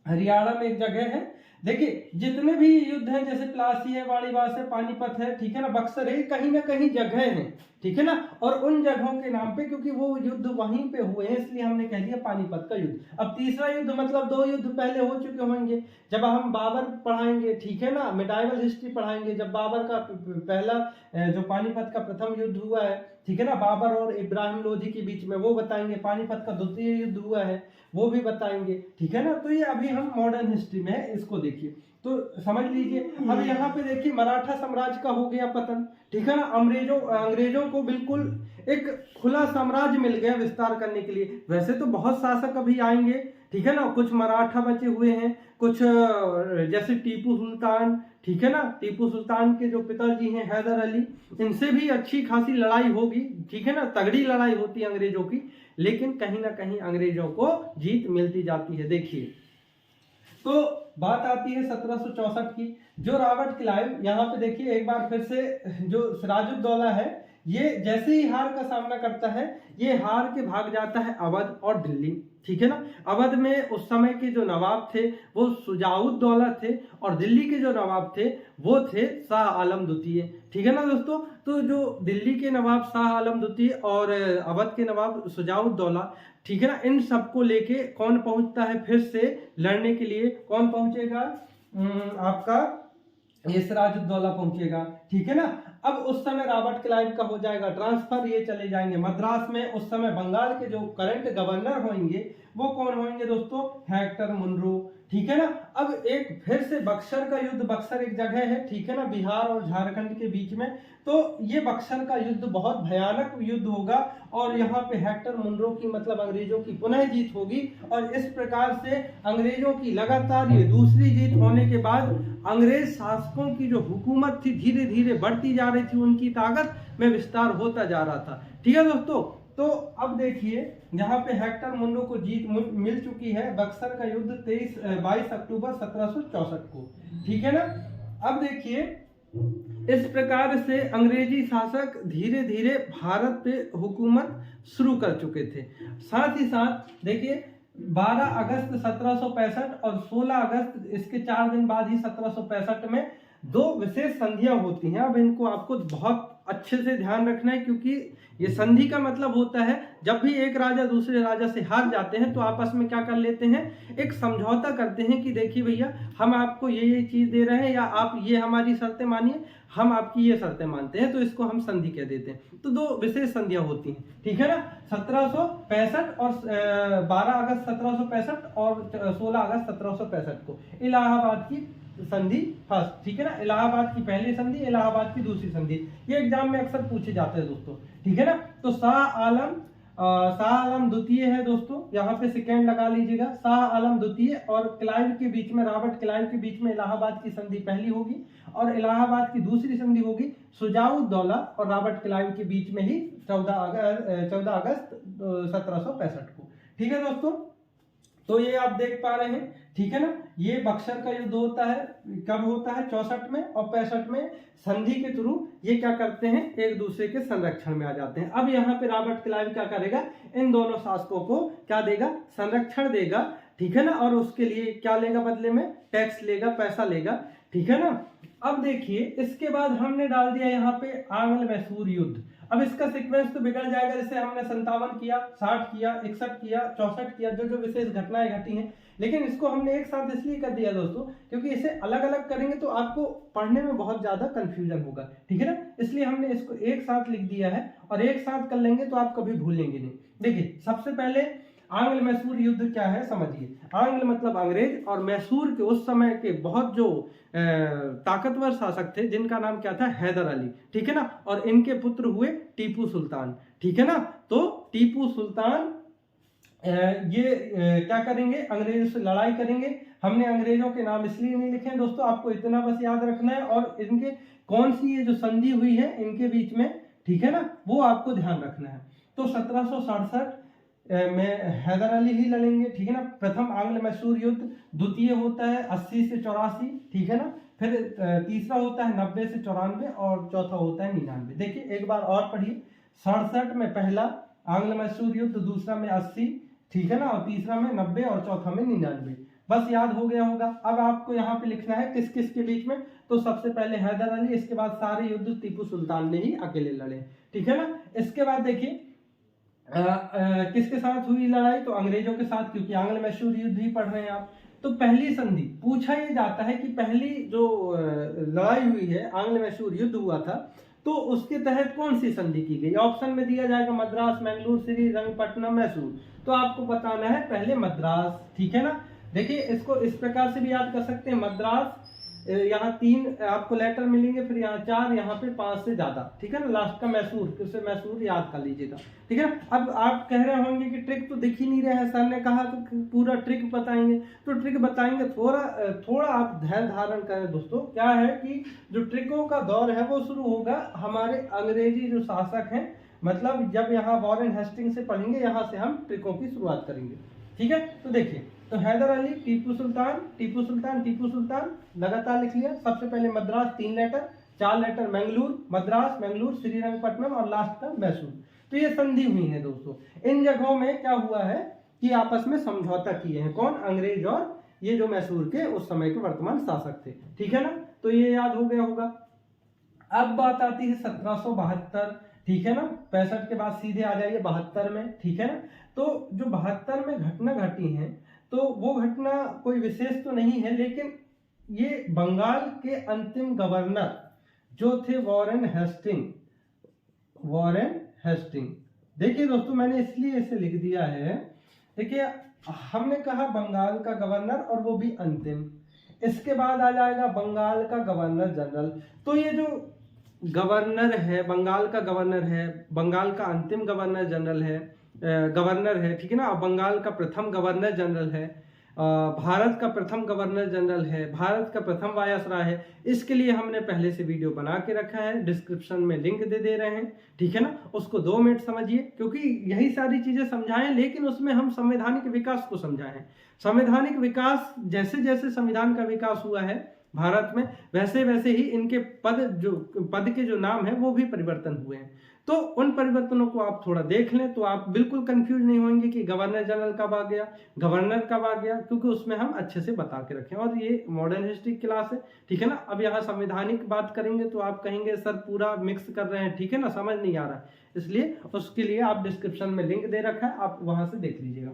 हरियाणा में एक जगह है। देखिए जितने भी युद्ध हैं, जैसे प्लासी है, वाड़ीवास है, पानीपत है, ठीक है ना, बक्सर है, कहीं ना कहीं जगह है, ठीक है ना, और उन जगहों के नाम पे, क्योंकि वो युद्ध वहीं पे हुए हैं, इसलिए हमने कह दिया पानीपत का युद्ध। अब तीसरा युद्ध मतलब 2 युद्ध पहले हो चुके होंगे। जब हम बाबर पढ़ाएंगे, ठीक है ना, मिडाइवल हिस्ट्री पढ़ाएंगे, जब बाबर का पहला जो पानीपत का प्रथम युद्ध हुआ है, ठीक है ना, बाबर और इब्राहिम लोधी के बीच में, वो बताएंगे। पानीपत का द्वितीय युद्ध हुआ है, वो भी बताएंगे, ठीक है ना। तो ये अभी हम मॉडर्न हिस्ट्री में है, इसको देखिए तो समझ लीजिए। अब यहाँ पे देखिए मराठा साम्राज्य का हो गया पतन, ठीक है ना, अंग्रेजों को बिल्कुल एक खुला साम्राज्य मिल गया विस्तार करने के लिए। वैसे तो बहुत शासक अभी आएंगे, ठीक है ना, कुछ मराठा बचे हुए हैं, कुछ जैसे टीपू सुल्तान, ठीक है ना, टीपू सुल्तान के जो पिताजी हैं हैदर अली, इनसे भी अच्छी खासी लड़ाई होगी, ठीक है ना, तगड़ी लड़ाई होती है अंग्रेजों की। लेकिन कहीं ना कहीं अंग्रेजों को जीत मिलती जाती है। देखिए तो बात आती है 1764 की, जो रॉबर्ट क्लाइव, यहाँ पे देखिए एक बार फिर से जो सिराजुद्दौला है, ये जैसे ही हार का सामना करता है, ये हार के भाग जाता है अवध और दिल्ली, ठीक है ना। अवध में उस समय के जो नवाब थे वो शुजाउद्दौला थे, और दिल्ली के जो नवाब थे वो थे शाह आलम द्वितीय, ठीक है ना दोस्तों। तो जो दिल्ली के नवाब शाह आलम द्वितीय और अवध के नवाब शुजाउद्दौला, ठीक है ना, इन सबको लेके कौन पहुंचता है फिर से लड़ने के लिए? कौन पहुंचेगा? आपका ये सिराजुद्दौला पहुंचेगा, ठीक है ना। अब उस समय रॉबर्ट क्लाइव का हो जाएगा ट्रांसफर, ये चले जाएंगे मद्रास में। उस समय बंगाल के जो करंट गवर्नर होंगे वो कौन होंगे दोस्तों? हेक्टर मुनरो, ठीक है ना। अब एक फिर से बक्सर का युद्ध, बक्सर एक जगह है, ठीक है ना, बिहार और झारखंड के बीच में। तो ये बक्सर का युद्ध बहुत भयानक युद्ध होगा, और यहाँ पे हेक्टर मुनरो की मतलब अंग्रेजों की पुनः जीत होगी। और इस प्रकार से अंग्रेजों की लगातार ये दूसरी जीत होने के बाद अंग्रेज शासकों की जो हुकूमत थी धीरे धीरे बढ़ती जा रही थी, उनकी ताकत में विस्तार होता जा रहा था, ठीक है दोस्तों। तो अब देखिए यहाँ पे हेक्टर मुनरो को जीत मिल चुकी है। बक्सर का युद्ध 22 अक्टूबर 1764 को, ठीक है ना। अब देखिए इस प्रकार से अंग्रेजी शासक धीरे धीरे भारत पे हुकूमत शुरू कर चुके थे। साथ ही साथ देखिए 12 अगस्त 1765 और 16 अगस्त इसके 4 दिन बाद ही 1765 में दो विशेष संधियां होती हैं। अब इनको आपको बहुत अच्छे से ध्यान रखना है, क्योंकि ये संधि का मतलब होता है जब भी एक राजा दूसरे राजा से हार जाते हैं तो आपस में क्या कर लेते हैं, एक समझौता करते हैं कि देखिए भैया हम आपको ये चीज दे रहे हैं, या आप ये हमारी शर्तें मानिए, हम आपकी ये शर्तें मानते हैं, तो इसको हम संधि कह देते हैं। तो दो विशेष संधियां होती हैं, ठीक है ना, 1765 और 12 अगस्त 1765 और 16 अगस्त 1765 को इलाहाबाद की संधि फर्स्ट, ठीक है ना, इलाहाबाद की पहली संधि, इलाहाबाद की दूसरी संधि, ये एग्जाम में अक्सर पूछे जाते हैं दोस्तों, ठीक है ना। तो शाह आलम द्वितीय है दोस्तों, यहाँ पे सेकेंड लगा लीजिएगा, शाह आलम द्वितीय और क्लाइव के बीच में, रॉबर्ट क्लाइव के बीच में इलाहाबाद की संधि पहली होगी, और इलाहाबाद की दूसरी संधि होगी शुजाउद्दौला और रॉबर्ट क्लाइव के बीच में ही 14 अगस्त 1765 को, ठीक है दोस्तों। तो ये आप देख पा रहे हैं, ठीक है ना, ये बक्सर का युद्ध होता है, कब होता है 64 में, और 65 में संधि के थ्रू ये क्या करते हैं, एक दूसरे के संरक्षण में आ जाते हैं। अब यहाँ पे रॉबर्ट क्लाइव क्या करेगा, इन दोनों शासकों को क्या देगा, संरक्षण देगा, ठीक है ना, और उसके लिए क्या लेगा, बदले में टैक्स लेगा, पैसा लेगा, ठीक है ना। अब देखिए इसके बाद हमने डाल दिया यहाँ पे आंग्ल मैसूर युद्ध। अब इसका सीक्वेंस तो बिगड़ जाएगा, जैसे हमने 57 किया, 60 किया, 61 किया, 64 किया, जो जो विशेष घटनाएं घटी हैं, लेकिन इसको हमने एक साथ इसलिए कर दिया दोस्तों क्योंकि इसे अलग अलग करेंगे तो आपको पढ़ने में बहुत ज्यादा कंफ्यूजन होगा, ठीक है ना, इसलिए हमने इसको एक साथ लिख दिया है, और एक साथ कर लेंगे तो आप कभी भूलेंगे नहीं। देखिए सबसे पहले आंग्ल मैसूर युद्ध क्या है समझिए। आंग्ल मतलब अंग्रेज, और मैसूर के उस समय के बहुत जो ताकतवर शासक थे जिनका नाम क्या था, हैदर अली, ठीक है ना, और इनके पुत्र हुए टीपू सुल्तान, ठीक है ना। तो टीपू सुल्तान क्या करेंगे, अंग्रेजों से लड़ाई करेंगे। हमने अंग्रेजों के नाम इसलिए नहीं लिखे हैं दोस्तों, आपको इतना बस याद रखना है, और इनके कौन सी ये जो संधि हुई है इनके बीच में, ठीक है ना, वो आपको ध्यान रखना है। तो 1767 में हैदर अली ही लड़ेंगे, ठीक है ना। प्रथम आंग्ल मैसूर युद्ध, द्वितीय होता है 80 से 84, ठीक है ना, फिर तीसरा होता है 90 से 94, और चौथा होता है 99। देखिए एक बार और पढ़िए, 67 में पहला आंग्ल मैसूर युद्ध, दूसरा में 80, ठीक है ना, और तीसरा में 90 और चौथा में 99। बस याद हो गया होगा। अब आपको यहाँ पे लिखना है किस किस के बीच में, तो सबसे पहले हैदर अली, इसके बाद सारे युद्ध टीपू सुल्तान ने ही अकेले लड़े, ठीक है ना। इसके बाद देखिए किसके साथ हुई लड़ाई, तो अंग्रेजों के साथ, क्योंकि आंग्ल मैसूर युद्ध ही पढ़ रहे हैं आप। तो पहली संधि पूछा ये जाता है कि पहली जो लड़ाई हुई है, आंग्ल मैसूर युद्ध हुआ था, तो उसके तहत कौन सी संधि की गई। ऑप्शन में दिया जाएगा मद्रास, मैंगलोर, श्रीरंगपट्टनम, मैसूर। तो आपको बताना है पहले मद्रास, ठीक है ना। देखिए इसको इस प्रकार से भी याद कर सकते हैं, मद्रास, यहाँ 3 आपको लेटर मिलेंगे, फिर यहाँ 4, यहाँ पे 5 से ज्यादा, ठीक है ना, लास्ट का मैसूर, उसे मैसूर याद कर लीजिएगा, ठीक है। अब आप कह रहे होंगे कि ट्रिक तो दिख ही नहीं रहा है, सर ने कहा तो पूरा ट्रिक बताएंगे, तो ट्रिक बताएंगे, थोड़ा आप धैर्य धारण करें दोस्तों। क्या है कि जो ट्रिकों का दौर है वो शुरू होगा हमारे अंग्रेजी जो शासक हैं, मतलब जब यहाँ वॉरेन हेस्टिंग से पढ़ेंगे, यहाँ से हम ट्रिकों की शुरुआत करेंगे, ठीक है। तो देखिए, तो हैदर अली, टीपू सुल्तान, टीपू सुल्तान, टीपू सुल्तान, लगातार लिख लिया। सबसे पहले मद्रास 3 लेटर, 4 लेटर मैंगलोर, मद्रास, मैंगलोर, श्रीरंगपट्टनम, और लास्ट का मैसूर। तो ये संधि हुई है दोस्तों। इन जगहों में क्या हुआ है कि आपस में समझौता किए हैं, कौन, अंग्रेज और ये जो मैसूर के उस समय के वर्तमान शासक थे, ठीक है ना। तो ये याद हो गया होगा। अब बात आती है 1772, ठीक है ना, 65 के बाद सीधे आ जाइए 72 में, ठीक है ना। तो जो 72 में घटना घटी है, तो वो घटना कोई विशेष तो नहीं है, लेकिन ये बंगाल के अंतिम गवर्नर जो थे वॉरेन हेस्टिंग। देखिए दोस्तों मैंने इसलिए इसे लिख दिया है, देखिए हमने कहा बंगाल का गवर्नर, और वो भी अंतिम। इसके बाद आ जाएगा बंगाल का गवर्नर जनरल। तो ये जो गवर्नर है, बंगाल का गवर्नर है, बंगाल का अंतिम गवर्नर जनरल है, गवर्नर है, ठीक है ना, बंगाल का प्रथम गवर्नर जनरल है, भारत का प्रथम गवर्नर जनरल है, भारत का प्रथम वायसराय है। इसके लिए हमने पहले से वीडियो बना के रखा है, डिस्क्रिप्शन में लिंक दे रहे हैं, ठीक है ना। उसको 2 मिनट समझिए, क्योंकि यही सारी चीजें समझाएं, लेकिन उसमें हम संवैधानिक विकास को समझाएं। संवैधानिक विकास, जैसे जैसे संविधान का विकास हुआ है, भारत में, वैसे वैसे ही इनके पद के जो नाम है वो भी परिवर्तन हुए हैं। तो उन परिवर्तनों को आप थोड़ा देख लें तो आप बिल्कुल कंफ्यूज नहीं होंगे कि गवर्नर जनरल कब आ गया, गवर्नर कब आ गया, क्योंकि उसमें हम अच्छे से बता के रखें। और ये मॉडर्न हिस्ट्री क्लास है, ठीक है ना। अब यहाँ संवैधानिक बात करेंगे तो आप कहेंगे सर पूरा मिक्स कर रहे हैं, ठीक है ना, समझ नहीं आ रहा, इसलिए उसके लिए आप डिस्क्रिप्शन में लिंक दे रखा है, आप वहां से देख लीजिएगा।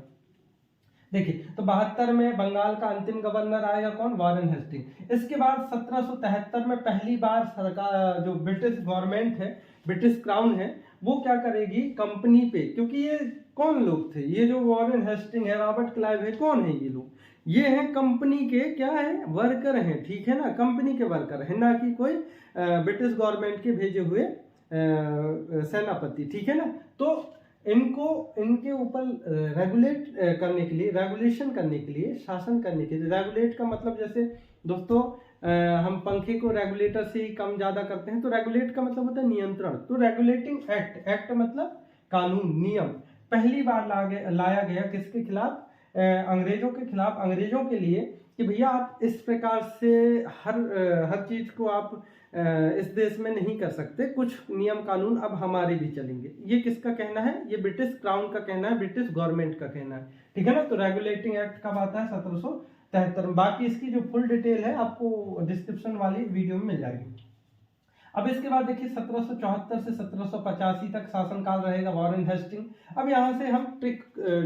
देखिए, तो 72 में बंगाल का अंतिम गवर्नर आएगा कौन, वॉरेन हेस्टिंग। इसके बाद 1773 में पहली बार सरकार, जो ब्रिटिश गवर्नमेंट है, ब्रिटिश क्राउन है, वो क्या करेगी, कंपनी पे, क्योंकि ये कौन लोग थे, ये जो वॉरेन हेस्टिंग है, रॉबर्ट क्लाइव है, कौन है ये लोग, ये हैं कंपनी के क्या है, वर्कर हैं, ठीक है ना, कंपनी के वर्कर है, ना कि कोई ब्रिटिश गवर्नमेंट के भेजे हुए सेनापति, ठीक है ना। तो इनको इनके ऊपर रेगुलेट करने के लिए, रेगुलेशन करने के लिए, शासन करने के लिए, रेगुलेट का मतलब जैसे दोस्तों हम पंखे को रेगुलेटर से ही कम ज्यादा करते हैं, तो रेगुलेट का मतलब होता है नियंत्रण। तो रेगुलेटिंग एक्ट, एक्ट मतलब कानून, नियम, पहली बार लाया गया किसके खिलाफ, अंग्रेजों के खिलाफ, अंग्रेजों के लिए, कि भैया आप इस प्रकार से हर चीज को आप इस देश में नहीं कर सकते, कुछ नियम कानून अब हमारे भी चलेंगे। ये किसका कहना है, ये ब्रिटिश क्राउन का कहना है, ब्रिटिश गवर्नमेंट का कहना है, ठीक है ना। तो रेगुलेटिंग एक्ट कब आता है, 1773 में। बाकी इसकी जो फुल डिटेल है आपको डिस्क्रिप्शन वाली वीडियो में मिल जाएगी। अब इसके बाद देखिए 1774 से 1785 तक शासनकाल रहेगा वॉरेन हेस्टिंग। अब यहाँ से हम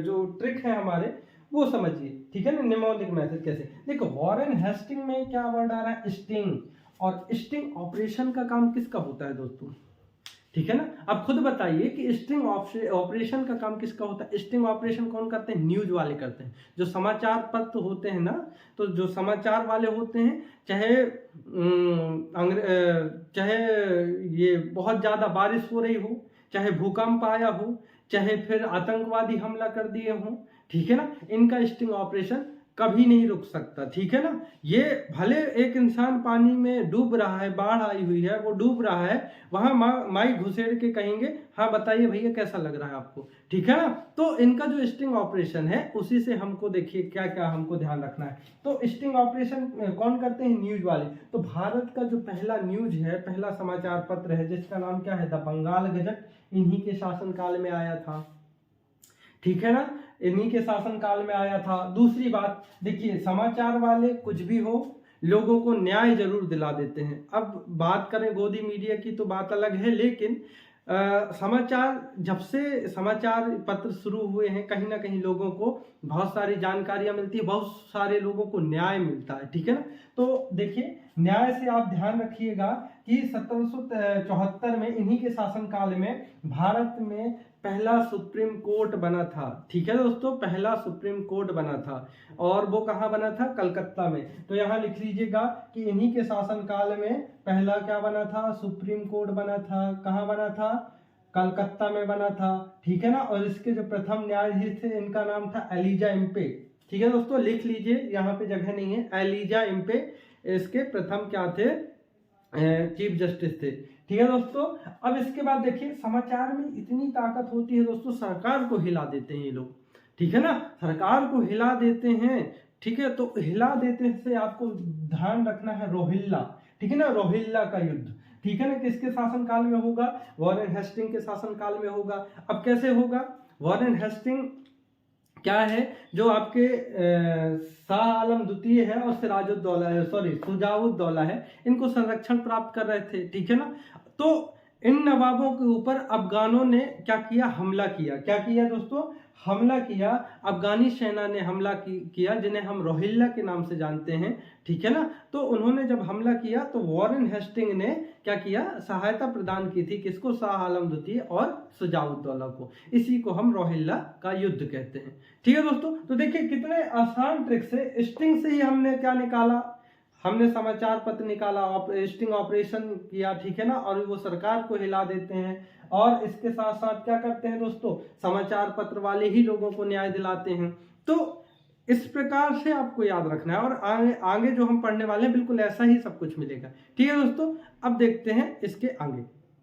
जो ट्रिक है हमारे वो समझिए, ठीक है ना, निमोनिक मेथड कैसे। देखो वॉरेन हेस्टिंग में क्या वर्ड आ रहा है, स्टिंग, और स्टिंग ऑपरेशन का काम किसका होता है दोस्तों, ठीक है ना। अब खुद बताइए कि स्टिंग ऑपरेशन का काम किसका होता है। स्टिंग ऑपरेशन कौन करते हैं, न्यूज वाले करते हैं, जो समाचार पत्र होते हैं ना, तो जो समाचार वाले होते हैं, चाहे ये बहुत ज्यादा बारिश हो रही हो, चाहे भूकंप आया हो, चाहे फिर आतंकवादी हमला कर दिए हो, ठीक है ना, इनका स्टिंग ऑपरेशन कभी नहीं रुक सकता, ठीक है ना। ये भले एक इंसान पानी में डूब रहा है, बाढ़ आई हुई है, वो डूब रहा है, वहां माइक घुसेड़ के कहेंगे हाँ बताइए भैया कैसा लग रहा है आपको, ठीक है ना। तो इनका जो स्टिंग ऑपरेशन है उसी से हमको देखिए क्या क्या हमको ध्यान रखना है। तो स्टिंग ऑपरेशन कौन करते हैं, न्यूज वाले। तो भारत का जो पहला न्यूज है, पहला समाचार पत्र है, जिसका नाम क्या है, द बंगाल गजट, इन्हीं के शासनकाल में आया था, ठीक है ना, इन्हीं के शासनकाल में आया था। दूसरी बात देखिए, समाचार वाले कुछ भी हो लोगों को न्याय जरूर दिला देते हैं। अब बात करें गोदी मीडिया की तो बात अलग है, लेकिन समाचार, जब से समाचार पत्र शुरू हुए हैं, कहीं ना कहीं लोगों को बहुत सारी जानकारियां मिलती है, बहुत सारे लोगों को न्याय मिलता है, ठीक है ना। तो देखिए न्याय से आप ध्यान रखिएगा कि 1774 में इन्हीं के शासनकाल में भारत में पहला सुप्रीम कोर्ट बना था, ठीक है दोस्तों, पहला सुप्रीम कोर्ट बना था, और वो कहाँ बना था, कलकत्ता में। तो यहाँ लिख लीजिएगा कि इन्हीं के शासनकाल में पहला क्या बना था, सुप्रीम कोर्ट बना था। कहाँ बना था, कलकत्ता में बना था, ठीक है ना। और इसके जो प्रथम न्यायाधीश थे, इनका नाम था एलिजा इम्पे, ठीक है दोस्तों, लिख लीजिए, यहाँ पे जगह नहीं है, एलिजा इम्पे इसके प्रथम क्या थे, चीफ जस्टिस थे, ठीक है दोस्तों। अब इसके बाद देखिए समाचार में इतनी ताकत होती है दोस्तों, सरकार को हिला देते हैं ये लोग, ठीक है ना, सरकार को हिला देते हैं, ठीक है। तो हिला देते से आपको ध्यान रखना है रोहिल्ला, ठीक है ना, रोहिल्ला का युद्ध, ठीक है ना, किसके शासनकाल में होगा, वॉरेन हेस्टिंग के शासनकाल में होगा। अब कैसे होगा, वॉरेन हेस्टिंग क्या है, जो आपके शाह आलम द्वितीय है और सिराजुद्दौला है, सॉरी शुजाउद्दौला है, इनको संरक्षण प्राप्त कर रहे थे, ठीक है ना। तो इन नवाबों के ऊपर अफगानों ने क्या किया, हमला किया। क्या किया दोस्तों, हमला किया, अफगानी सेना ने हमला किया, जिन्हें हम रोहिल्ला के नाम से जानते हैं, ठीक है ना। तो उन्होंने जब हमला किया तो वॉरेन हेस्टिंग ने क्या किया, सहायता प्रदान की थी, किसको, शाह आलम द्वितीय और शुजाउद्दौला को। इसी को हम रोहिल्ला का युद्ध कहते हैं, ठीक है दोस्तों। तो देखिए कितने आसान ट्रिक से, स्टिंग से ही हमने क्या निकाला, हमने समाचार पत्र निकाला, स्टिंग ऑपरेशन किया, ठीक है ना, और वो सरकार को हिला देते हैं, और इसके साथ साथ क्या करते हैं दोस्तों, समाचार पत्र वाले ही लोगों को न्याय दिलाते हैं। तो इस प्रकार से आपको याद रखना है, और आगे जो हम पढ़ने वाले हैं बिल्कुल ऐसा ही सब कुछ मिलेगा, ठीक है दोस्तों। अब देखते हैं इसके आगे।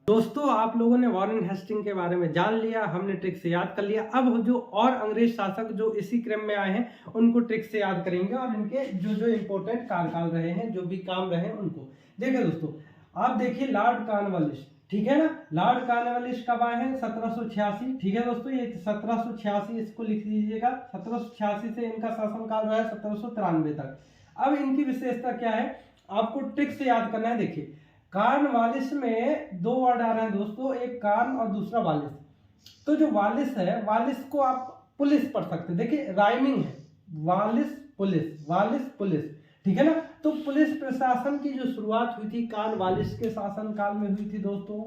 दोस्तों आप लोगों ने वॉरेन हेस्टिंग के बारे में जान लिया, हमने ट्रिक से याद कर लिया। अब जो और अंग्रेज शासक जो इसी क्रम में आए हैं उनको ट्रिक से याद करेंगे और इनके जो जो इंपॉर्टेंट कार्यकाल रहे हैं, जो भी काम रहे उनको। देखिए दोस्तों, आप देखिए लॉर्ड कॉर्नवालिस, ठीक है ना। लॉर्ड कॉर्नवालिस कब आए हैं? 1786, ठीक है दोस्तों, ये 1786 इसको लिख लीजिएगा। 1786 से इनका शासनकाल रहा है 1793 तक। अब इनकी विशेषता क्या है, आपको ट्रिक से याद करना है। देखिए कॉर्नवालिस में दो वर्ड आ रहे हैं दोस्तों, एक कॉर्न और दूसरा वालिस। तो जो वालिस है, वालिस को आप पुलिस पढ़ सकते हैं। देखिए राइमिंग है, वालिस पुलिस, वालिस पुलिस, ठीक है ना। तो पुलिस प्रशासन की जो शुरुआत हुई थी कॉर्नवालिस के शासनकाल में हुई थी दोस्तों।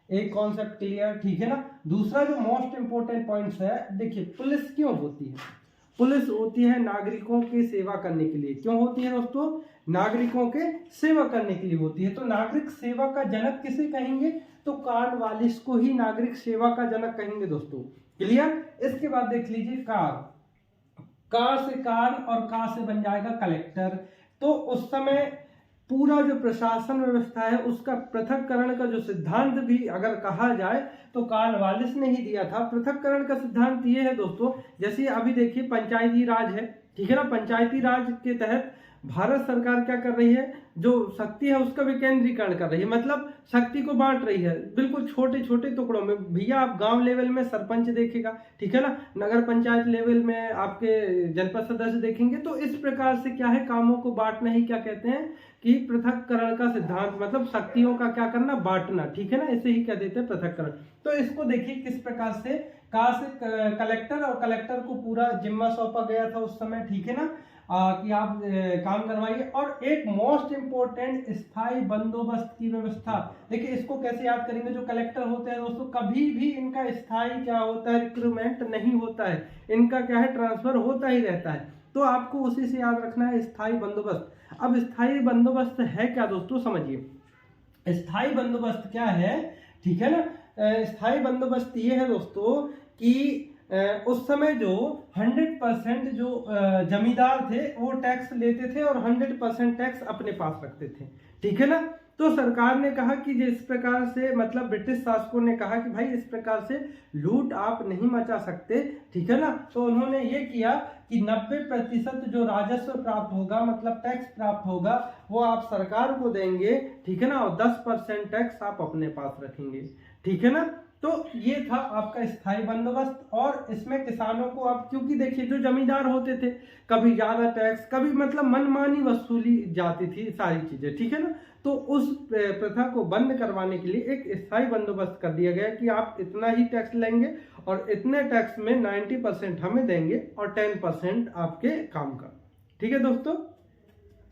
एक कॉन्सेप्ट क्लियर, ठीक है ना। दूसरा जो मोस्ट इंपोर्टेंट पॉइंट्स है, देखिए पुलिस क्यों होती है? पुलिस होती है नागरिकों की सेवा करने के लिए। क्यों होती है दोस्तों? नागरिकों के सेवा करने के लिए होती है। तो नागरिक सेवा का जनक किसे कहेंगे? तो कॉर्नवालिस को ही नागरिक सेवा का जनक कहेंगे दोस्तों। क्लियर। इसके बाद देख लीजिए कार से कार और कार से बन जाएगा कलेक्टर। तो उस समय पूरा जो प्रशासन व्यवस्था है उसका पृथककरण का जो सिद्धांत भी अगर कहा जाए तो कॉर्नवालिस ने ही दिया था। पृथककरण का सिद्धांत ये है दोस्तों, जैसे अभी देखिए पंचायती राज है, ठीक है ना। पंचायती राज के तहत भारत सरकार क्या कर रही है, जो शक्ति है उसका विकेंद्रीकरण कर रही है, मतलब शक्ति को बांट रही है बिल्कुल छोटे छोटे टुकड़ों में। भैया आप गांव लेवल में सरपंच देखेगा, ठीक है ना, नगर पंचायत लेवल में आपके जनपद सदस्य देखेंगे। तो इस प्रकार से क्या है, कामों को बांटना ही क्या कहते हैं कि पृथककरण का सिद्धांत, मतलब शक्तियों का क्या करना, बांटना, ठीक है ना, इसे ही क्या देते हैं पृथककरण। तो इसको देखिए किस प्रकार से कलेक्टर, और कलेक्टर को पूरा जिम्मा सौंपा गया था उस समय, ठीक है ना, कि आप काम करवाइए। और एक मोस्ट इंपोर्टेंट स्थायी बंदोबस्त की व्यवस्था। देखिए इसको कैसे याद करेंगे, जो कलेक्टर होते हैं दोस्तों कभी भी इनका स्थायी क्या होता है, रिक्रूटमेंट नहीं होता है, इनका क्या है ट्रांसफर होता ही रहता है। तो आपको उसी से याद रखना है स्थायी बंदोबस्त। अब स्थायी बंदोबस्त है क्या दोस्तों, समझिए स्थायी बंदोबस्त क्या है, ठीक है ना। स्थायी बंदोबस्त ये है दोस्तों कि उस समय जो 100% जो जमींदार थे वो टैक्स लेते थे और 100% टैक्स अपने पास रखते थे, ठीक है ना। तो सरकार ने कहा कि जिस प्रकार से, मतलब ब्रिटिश शासकों ने कहा कि भाई इस प्रकार से लूट आप नहीं मचा सकते, ठीक है ना। तो उन्होंने ये किया कि 90% जो राजस्व प्राप्त होगा, मतलब टैक्स प्राप्त होगा, वो आप सरकार को देंगे, ठीक है ना, और 10% टैक्स आप अपने पास रखेंगे, ठीक है ना। तो ये था आपका स्थायी बंदोबस्त। और इसमें किसानों को, आप क्योंकि देखिए जो जमींदार होते थे कभी ज्यादा टैक्स, कभी मतलब मनमानी वसूली जाती थी सारी चीजें, ठीक है ना। तो उस प्रथा को बंद करवाने के लिए एक स्थायी बंदोबस्त कर दिया गया कि आप इतना ही टैक्स लेंगे और इतने टैक्स में 90% हमें देंगे और 10% आपके काम का, ठीक है दोस्तों।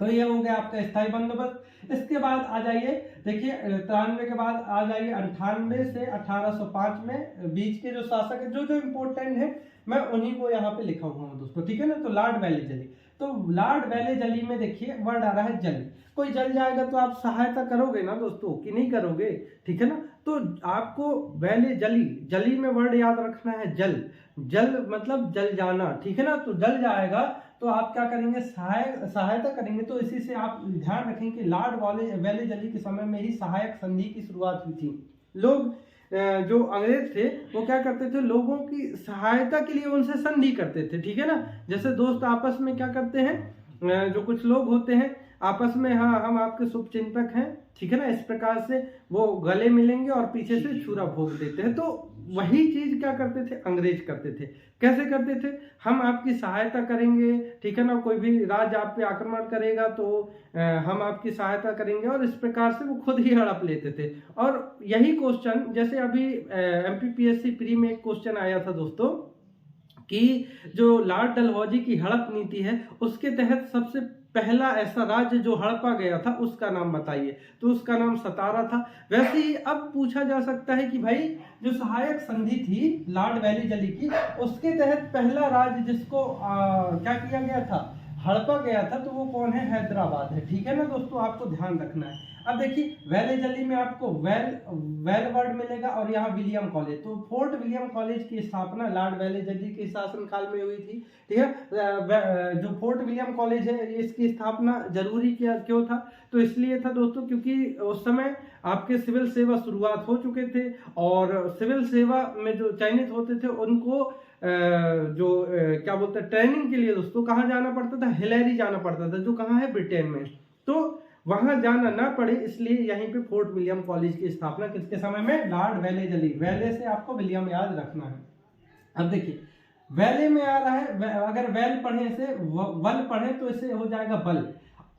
तो ये हो गया आपका स्थायी बंदोबस्त। इसके बाद आ जाइए, देखिए 93 के बाद आ जाइए 98 से 1805 में बीच के जो शासक है, जो जो इम्पोर्टेंट है मैं उन्हीं को यहाँ पे लिखा हुआ हूँ दोस्तों, ठीक है ना। तो लॉर्ड वेलेजली, तो लॉर्ड वेलेजली में देखिए वर्ड आ रहा है जल। कोई जल जाएगा तो आप सहायता करोगे ना दोस्तों, कि नहीं करोगे, ठीक है ना। तो आपको वेलेजली, जली में वर्ड याद रखना है जल। जल मतलब जल जाना, ठीक है ना। तो जल जाएगा तो आप क्या करेंगे, सहायता करेंगे। तो इसी से आप ध्यान रखें कि लॉर्ड वेलेजली के समय में ही सहायक संधि की शुरुआत हुई थी। लोग जो अंग्रेज थे वो क्या करते थे, लोगों की सहायता के लिए उनसे संधि करते थे, ठीक है ना। जैसे दोस्त आपस में क्या करते हैं, जो कुछ लोग होते हैं आपस में, हाँ हम आपके शुभ चिंतक हैं, ठीक है ना, इस प्रकार से वो गले मिलेंगे और पीछे से छुरा भोग देते हैं। तो वही चीज क्या करते थे, अंग्रेज करते थे। कैसे करते थे, हम आपकी सहायता करेंगे, ठीक है ना, कोई भी राज्य आप पे आक्रमण करेगा तो हम आपकी सहायता करेंगे, और इस प्रकार से वो खुद ही हड़प लेते थे। और यही क्वेश्चन, जैसे अभी MPPSC प्री में एक क्वेश्चन आया था दोस्तों कि जो लॉर्ड डलहौजी की हड़प नीति है उसके तहत सबसे पहला ऐसा राज्य जो हड़पा गया था उसका नाम बताइए, तो उसका नाम सतारा था। वैसे ही अब पूछा जा सकता है कि भाई जो सहायक संधि थी लॉर्ड वेलेजली की, उसके तहत पहला राज्य जिसको क्या किया गया था, हड़पा गया था तो वो कौन है, हैदराबाद है। ठीक है ना दोस्तों, आपको ध्यान रखना है। अब देखिए वेलेजली में आपको वेल वर्ड मिलेगा और यहाँ विलियम कॉलेज। तो फोर्ट विलियम कॉलेज की स्थापना लॉर्ड वेलेजली के शासनकाल में हुई थी। ठीक है, जो फोर्ट विलियम कॉलेज है इसकी स्थापना जरूरी क्यों था, तो इसलिए था दोस्तों क्योंकि उस समय आपके सिविल सेवा शुरुआत हो चुके थे और सिविल सेवा में जो चयनित होते थे उनको क्या बोलते हैं ट्रेनिंग के लिए दोस्तों कहाँ जाना पड़ता था, हिलेरी जाना पड़ता था, जो कहाँ है, ब्रिटेन में। तो वहां जाना ना पड़े इसलिए यहीं पे फोर्ट विलियम कॉलेज की स्थापना किसके समय में, लॉर्ड वेलेजली। वेले से आपको विलियम याद रखना है। अब देखिए वेले में आ रहा है, अगर वेल पढ़े से वल पढ़े तो इसे हो जाएगा बल,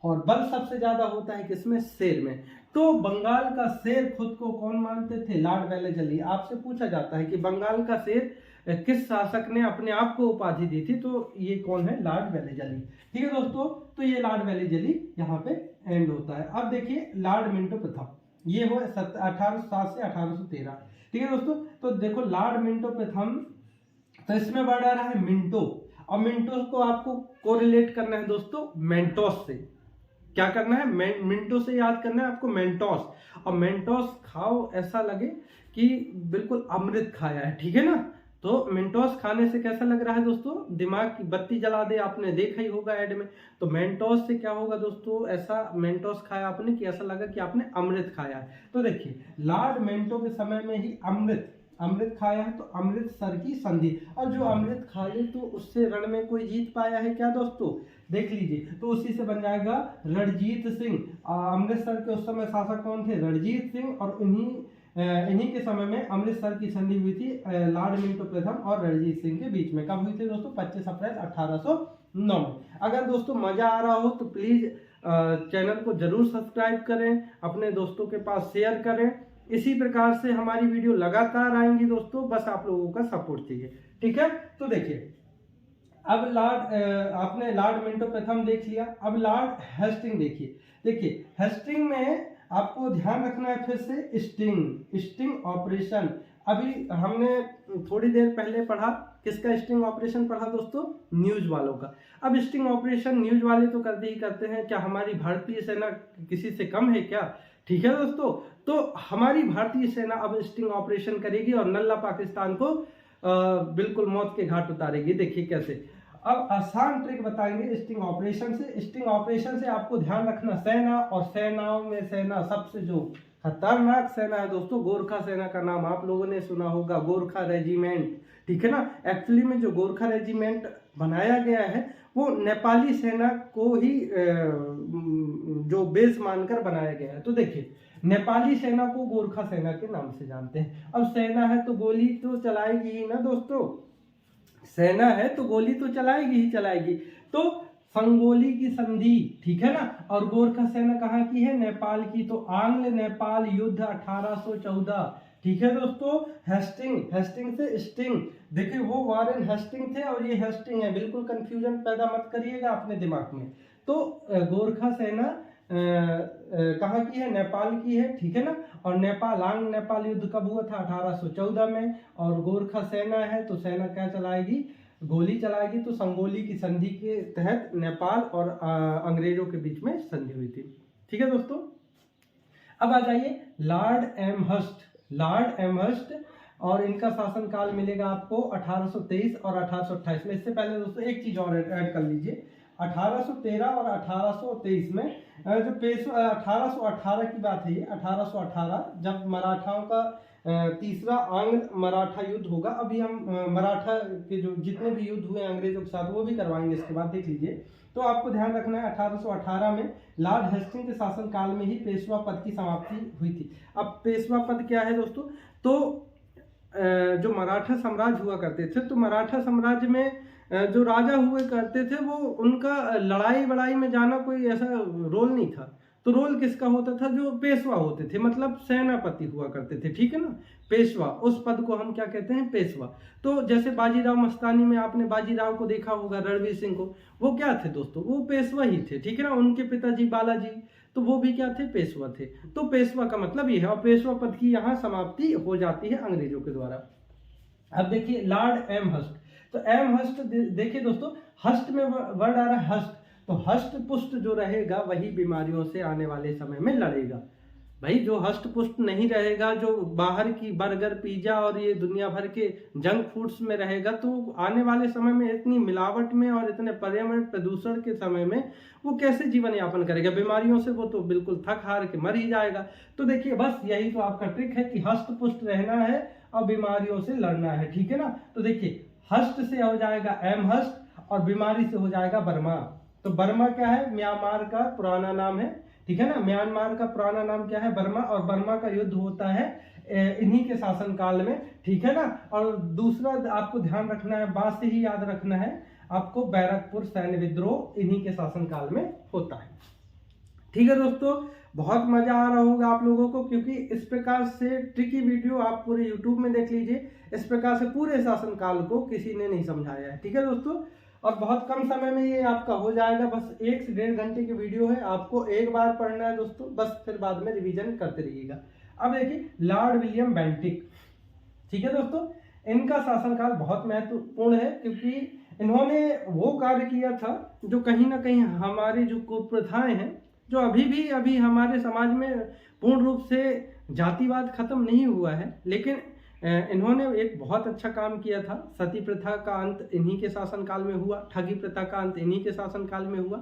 और बल सबसे ज्यादा होता है किसमें, शेर में। तो बंगाल का शेर खुद को कौन मानते थे, लॉर्ड वेलेजली। आपसे पूछा जाता है कि बंगाल का शेर किस शासक ने अपने आप को उपाधि दी थी, तो ये कौन है, लॉर्ड वेलेजली। ठीक है दोस्तों, तो ये लॉर्ड वेलेजली यहाँ पे एंड होता है। अब देखिए लॉर्ड मिंटो प्रथम, ये हो 1807 से 1813। ठीक है दोस्तों, तो देखो लॉर्ड मिंटो प्रथम, तो इसमें वर्ड आ रहा है मिंटो, और मिंटो को आपको कोरिलेट करना है दोस्तों मेंटोस से। क्या करना है, मिंटो से याद करना है आपको मेंटोस, और मेंटोस खाओ ऐसा लगे कि बिल्कुल अमृत खाया है। ठीक है ना, तो मेंटोस खाने से कैसा लग रहा है दोस्तों, दिमाग की बत्ती जला दे, आपने देखा ही होगा ऐड में। तो मेंटोस से क्या होगा दोस्तों, ऐसा मेंटोस खाया आपने कि ऐसा लगा कि आपने अमृत खाया है। तो देखिए लॉर्ड मेंटो के समय में ही अमृत खाया है, तो अमृतसर की संधि। और जो अमृत खा ले तो उससे रण में कोई जीत पाया है क्या दोस्तों, देख लीजिए, तो उसी से बन जाएगा रणजीत सिंह। अमृतसर के उस समय शासक कौन थे, रणजीत सिंह, और इन्हीं के समय में अमृतसर की संधि हुई थी लॉर्ड मिंटो प्रथम और रणजीत सिंह के बीच में। कब हुई थी दोस्तों, 25 अप्रैल 1809 में। अगर दोस्तों मजा आ रहा हो तो प्लीज चैनल को जरूर सब्सक्राइब करें, अपने दोस्तों के पास शेयर करें। इसी प्रकार से हमारी वीडियो लगातार आएंगी दोस्तों, बस आप लोगों का सपोर्ट चाहिए। ठीक है, तो देखिए अब आपने लॉर्ड मिंटो प्रथम देख लिया, अब लॉर्ड हेस्टिंग देखिए हेस्टिंग में आपको ध्यान रखना है फिर से स्टिंग ऑपरेशन। अभी हमने थोड़ी देर पहले पढ़ा, किसका स्टिंग ऑपरेशन पढ़ा दोस्तों, न्यूज वालों का। अब स्टिंग ऑपरेशन न्यूज वाले तो करते ही करते हैं, क्या हमारी भारतीय सेना किसी से कम है क्या। ठीक है दोस्तों, तो हमारी भारतीय सेना अब स्टिंग ऑपरेशन करेगी और नल्ला पाकिस्तान को बिल्कुल मौत के घाट उतारेगी। देखिए कैसे, अब आसान ट्रिक बताएंगे स्टिंग ऑपरेशन से। स्टिंग ऑपरेशन से आपको ध्यान रखना, सेना और सेनाओं में सेना सबसे जो खतरनाक सेना है दोस्तों, गोरखा सेना का नाम आप लोगों ने सुना होगा, गोरखा रेजिमेंट। ठीक है ना, एक्चुअली में जो गोरखा रेजिमेंट बनाया गया है वो नेपाली सेना को ही जो बेस मानकर बनाया गया है। तो देखिए नेपाली सेना को गोरखा सेना के नाम से जानते हैं। अब सेना है तो गोली तो चलाएगी ही ना दोस्तों, सेना है तो गोली तो चलाएगी ही चलाएगी। तो संगोली की संधि, ठीक है ना, और गोरखा सेना कहाँ की है, नेपाल की। तो आंग्ल नेपाल युद्ध 1814। ठीक है दोस्तों, हेस्टिंग से स्टिंग, देखिए वो वारेन हेस्टिंग थे और ये हेस्टिंग है, बिल्कुल कंफ्यूजन पैदा मत करिएगा अपने दिमाग में। तो गोरखा सेना कहाँ की है, नेपाल की है। ठीक है ना, और आंग्ल नेपाल युद्ध कब हुआ था, 1814 में। और गोरखा सेना है तो सेना क्या चलाएगी, गोली चलाएगी। तो संगोली की संधि के तहत नेपाल और अंग्रेजों के बीच में संधि हुई थी। ठीक है दोस्तों, अब आ जाइए लॉर्ड एमहर्स्ट, और इनका शासनकाल मिलेगा आपको 1823 और 1828 में। इससे पहले दोस्तों एक चीज और ऐड कर लीजिए, 1813 और 1823 में जो पेशवा 1818 की बात है, ये 1818 जब मराठाओं का तीसरा आंग्ल मराठा युद्ध होगा। अभी हम मराठा के जो जितने भी युद्ध हुए अंग्रेजों के साथ वो भी करवाएंगे इसके बाद, देख लीजिए। तो आपको ध्यान रखना है 1818 में लॉर्ड हेस्टिंग के शासन काल में ही पेशवा पद की समाप्ति हुई थी। अब पेशवा पद क्या है दोस्तों, तो जो मराठा साम्राज्य हुआ करते थे, तो मराठा साम्राज्य में जो राजा हुए करते थे वो उनका लड़ाई वड़ाई में जाना कोई ऐसा रोल नहीं था। तो रोल किसका होता था, जो पेशवा होते थे, मतलब सेनापति हुआ करते थे। ठीक है ना, पेशवा, उस पद को हम क्या कहते हैं, पेशवा। तो जैसे बाजीराव मस्तानी में आपने बाजीराव को देखा होगा, रणवीर सिंह को, वो क्या थे दोस्तों, वो पेशवा ही थे। ठीक है ना, उनके पिताजी बालाजी, तो वो भी क्या थे, पेशवा थे। तो पेशवा का मतलब ये है, और पेशवा पद की यहाँ समाप्ति हो जाती है अंग्रेजों के द्वारा। अब देखिए लॉर्ड एमहर्स्ट, तो एमहर्स्ट देखिए दोस्तों, हस्ट में वर्ड आ रहा है हस्ट, तो हष्ट पुष्ट जो रहेगा वही बीमारियों से आने वाले समय में लड़ेगा। भाई जो हष्ट पुष्ट नहीं रहेगा, जो बाहर की बर्गर पिज्जा और ये दुनिया भर के जंक फूड्स में रहेगा, तो आने वाले समय में इतनी मिलावट में और इतने पर्यावरण प्रदूषण के समय में वो कैसे जीवन यापन करेगा? बीमारियों से वो तो बिल्कुल थक हार के मर ही जाएगा। तो देखिए बस यही तो आपका ट्रिक है कि हष्ट पुष्ट रहना है और बीमारियों से लड़ना है, ठीक है ना। तो देखिए हष्ट से हो जाएगा एम हष्ट और बीमारी से हो जाएगा बर्मा। तो बर्मा क्या है? म्यांमार का पुराना नाम है, ठीक है ना। म्यांमार का पुराना नाम क्या है? बर्मा। और बर्मा का युद्ध होता है इन्हीं के शासनकाल में, ठीक है ना। और दूसरा आपको ध्यान रखना है, बात से ही याद रखना है आपको, बैरकपुर सैन्य विद्रोह इन्हीं के शासनकाल में होता है, ठीक है दोस्तों। बहुत मजा आ रहा होगा आप लोगों को, क्योंकि इस प्रकार से ट्रिकी वीडियो आप पूरे यूट्यूब में देख लीजिए। इस प्रकार से पूरे शासनकाल को किसी ने नहीं समझाया है, ठीक है दोस्तों। और बहुत कम समय में ये आपका हो जाएगा, बस 1 से 1.5 घंटे की वीडियो है, आपको एक बार पढ़ना है दोस्तों, बस फिर बाद में रिवीजन करते रहिएगा। अब देखिए लॉर्ड विलियम बेंटिक, ठीक है दोस्तों, इनका शासनकाल बहुत महत्वपूर्ण है, क्योंकि इन्होंने वो कार्य किया था जो कहीं ना कहीं हमारी जो कुप्रथाएं हैं, जो अभी हमारे समाज में पूर्ण रूप से जातिवाद खत्म नहीं हुआ है, लेकिन इन्होंने एक बहुत अच्छा काम किया था। सती प्रथा का अंत इन्हीं के शासनकाल में हुआ, ठगी प्रथा का अंत इन्हीं के शासनकाल में हुआ,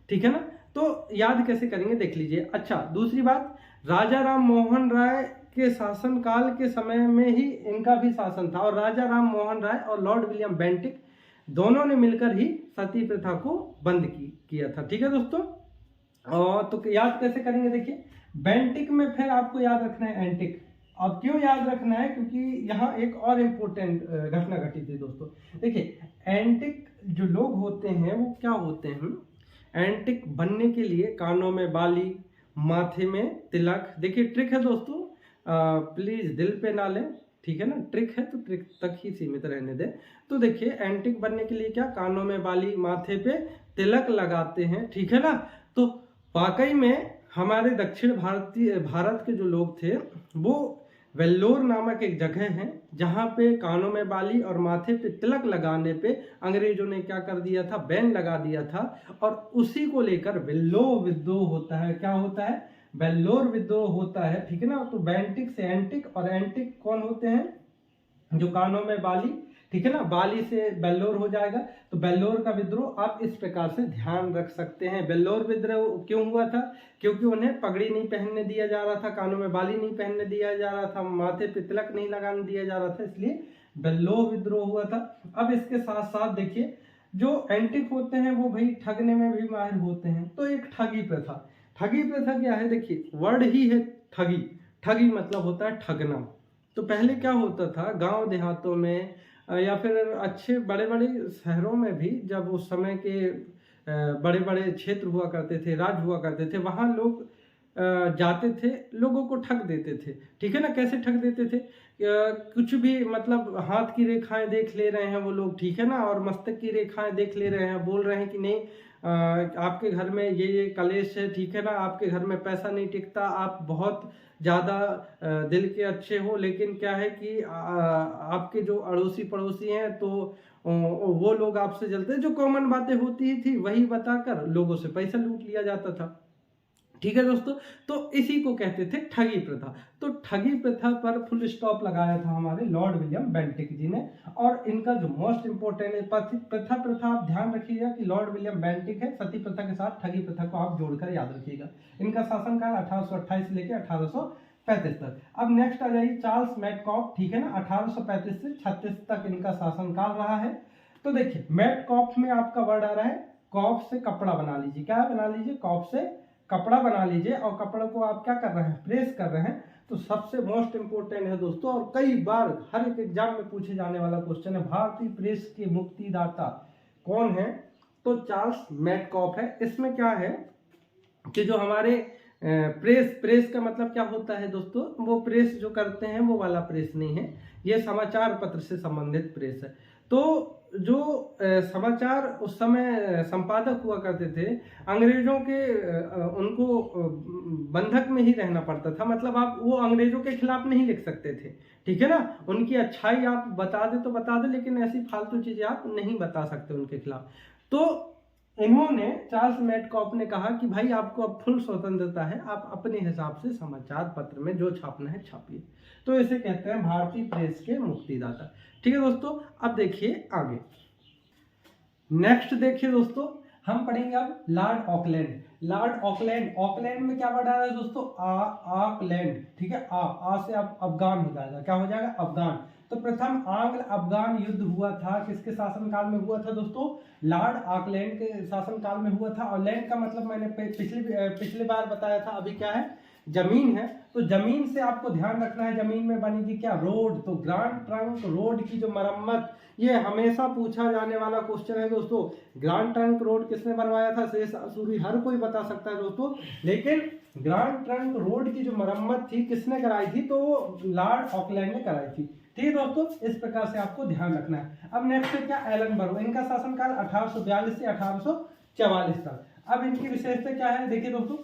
ठीक है ना। तो याद कैसे करेंगे देख लीजिए। अच्छा, दूसरी बात, राजा राम मोहन राय के शासनकाल के समय में ही इनका भी शासन था, और राजा राम मोहन राय और लॉर्ड विलियम बेंटिक दोनों ने मिलकर ही सती प्रथा को बंद किया था, ठीक है दोस्तों। और तो याद कैसे करेंगे देखिए, बेंटिक में फिर आपको याद रखना है एंटिक। अब क्यों याद रखना है? क्योंकि यहाँ एक और इम्पोर्टेंट घटना घटी थी दोस्तों। देखिए एंटिक जो लोग होते हैं वो क्या होते हैं, एंटिक बनने के लिए कानों में बाली, माथे में तिलक, देखिए ट्रिक है दोस्तों, प्लीज दिल पे ना लें, ठीक है ना, ट्रिक है तो ट्रिक तक ही सीमित रहने दें। तो देखिए एंटिक बनने के लिए क्या, कानों में बाली, माथे पे तिलक लगाते हैं, ठीक है ना। तो वाकई में हमारे दक्षिण भारत के जो लोग थे वो वेल्लोर नामक एक जगह है, जहाँ पे कानों में बाली और माथे पे तिलक लगाने पे अंग्रेजों ने क्या कर दिया था, बैन लगा दिया था, और उसी को लेकर वेल्लोर विद्रोह होता है। क्या होता है? वेल्लोर विद्रोह होता है, ठीक है ना। तो बेंटिक से एंटिक, और एंटिक कौन होते हैं? जो कानों में बाली, ठीक है ना, बाली से बेल्लोर हो जाएगा। तो बेल्लोर का विद्रोह आप इस प्रकार से ध्यान रख सकते हैं। बेल्लोर विद्रोह क्यों हुआ था? क्योंकि उन्हें पगड़ी नहीं पहनने दिया जा रहा था, कानों में बाली नहीं पहनने दिया जा रहा था, माथे पे तिलक नहीं लगाने दिया जा रहा था, इसलिए बेल्लोर विद्रोह हुआ था। अब इसके साथ साथ देखिए जो एंटिक होते हैं वो भाई ठगने में भी माहिर होते हैं। तो एक ठगी प्रथा, ठगी प्रथा क्या है? देखिए वर्ड ही है ठगी, ठगी मतलब होता है ठगना। तो पहले क्या होता था, गांव देहातों में या फिर अच्छे बड़े बड़े शहरों में भी, जब उस समय के बड़े बड़े क्षेत्र हुआ करते थे, राज्य हुआ करते थे, वहाँ लोग जाते थे, लोगों को ठग देते थे, ठीक है ना। कैसे ठग देते थे? कुछ भी मतलब हाथ की रेखाएं देख ले रहे हैं वो लोग, ठीक है ना, और मस्तक की रेखाएं देख ले रहे हैं, बोल रहे हैं कि नहीं आपके घर में ये कलेश है, ठीक है ना, आपके घर में पैसा नहीं टिकता, आप बहुत ज़्यादा दिल के अच्छे हो, लेकिन क्या है कि आपके जो अड़ोसी पड़ोसी हैं तो वो लोग आपसे जलते हैं। जो कॉमन बातें होती थी वही बताकर लोगों से पैसा लूट लिया जाता था, ठीक है दोस्तों। तो इसी को कहते थे ठगी प्रथा। तो ठगी प्रथा पर फुल स्टॉप लगाया था हमारे लॉर्ड विलियम बेंटिक जी ने। और इनका जो मोस्ट इंपोर्टेंट है प्रथा आप ध्यान रखिएगा कि लॉर्ड विलियम बेंटिक है, सती प्रथा के साथ ठगी प्रथा को आप जोड़कर याद रखिएगा। इनका शासनकाल 1828 से लेकर 1835 तक। अब नेक्स्ट आ जाइए चार्ल्स मैडकॉफ, ठीक है ना, 1835 से 36 तक इनका शासनकाल रहा है। तो देखिए मैडकॉफ में आपका वर्ड आ रहा है, कॉफ से कपड़ा बना लीजिए। क्या बना लीजिए? कॉफ से कपड़ा बना लीजिए, और कपड़े को आप क्या कर रहे हैं? प्रेस कर रहे हैं। तो सबसे मोस्ट इंपोर्टेंट है दोस्तों, और कई बार हर एक एग्जाम में पूछे जाने वाला क्वेश्चन है, भारतीय प्रेस के मुक्तिदाता कौन है? तो चार्ल्स मैडकॉफ है। इसमें क्या है कि जो हमारे प्रेस का मतलब क्या होता है दोस्तों? वो प्रेस जो करते हैं वो वाला प्रेस नहीं है, ये समाचार पत्र से संबंधित प्रेस है। तो जो समाचार उस समय संपादक हुआ करते थे, अंग्रेजों के उनको बंधक में ही रहना पड़ता था। मतलब आप वो अंग्रेजों के खिलाफ नहीं लिख सकते थे, ठीक है ना। उनकी अच्छाई आप बता दे तो बता दे, लेकिन ऐसी फालतू चीजें आप नहीं बता सकते उनके खिलाफ। तो इन्होंने चार्ल्स मेडकॉफ ने कहा कि भाई आपको अब फुल स्वतंत्रता है, आप अपने हिसाब से समाचार पत्र में जो छापना है छापिए। तो इसे कहते हैं भारतीय प्रेस के मुक्तिदाता। ठीक है दोस्तों, अब देखिए आगे। नेक्स्ट देखिए दोस्तों, हम पढ़ेंगे अब Lord Auckland. Lord Auckland, Auckland में क्या वर्ड आ रहा है दोस्तों? ऑकलैंड। ठीक है, आ से अब अफगान हो जाएगा, क्या हो जाएगा? अफगान। तो प्रथम आंग्ल अफगान युद्ध हुआ था, किसके शासनकाल में हुआ था दोस्तों? लॉर्ड ऑकलैंड के शासनकाल में हुआ था। और लैंड का मतलब मैंने पिछली बार बताया था, अभी क्या है? जमीन है। तो जमीन से आपको ध्यान रखना है, जमीन में बनी थी क्या? रोड। तो ग्रांड ट्रंक रोड की जो मरम्मत, ये हमेशा पूछा जाने वाला क्वेश्चन है दोस्तों। ग्रांड ट्रंक रोड किसने बनवाया था? शेष सूरी, हर कोई बता सकता है दोस्तों। लेकिन ग्रांड ट्रंक रोड की जो मरम्मत थी किसने कराई थी? तो लॉर्ड ऑकलैंड ने कराई थी। ठीक है दोस्तों, इस प्रकार से आपको ध्यान रखना है। अब नेक्स्ट है क्या? एलन बरो। इनका शासनकाल 1842 से 1844 तक। अब इनकी विशेषता क्या है? देखिए दोस्तों,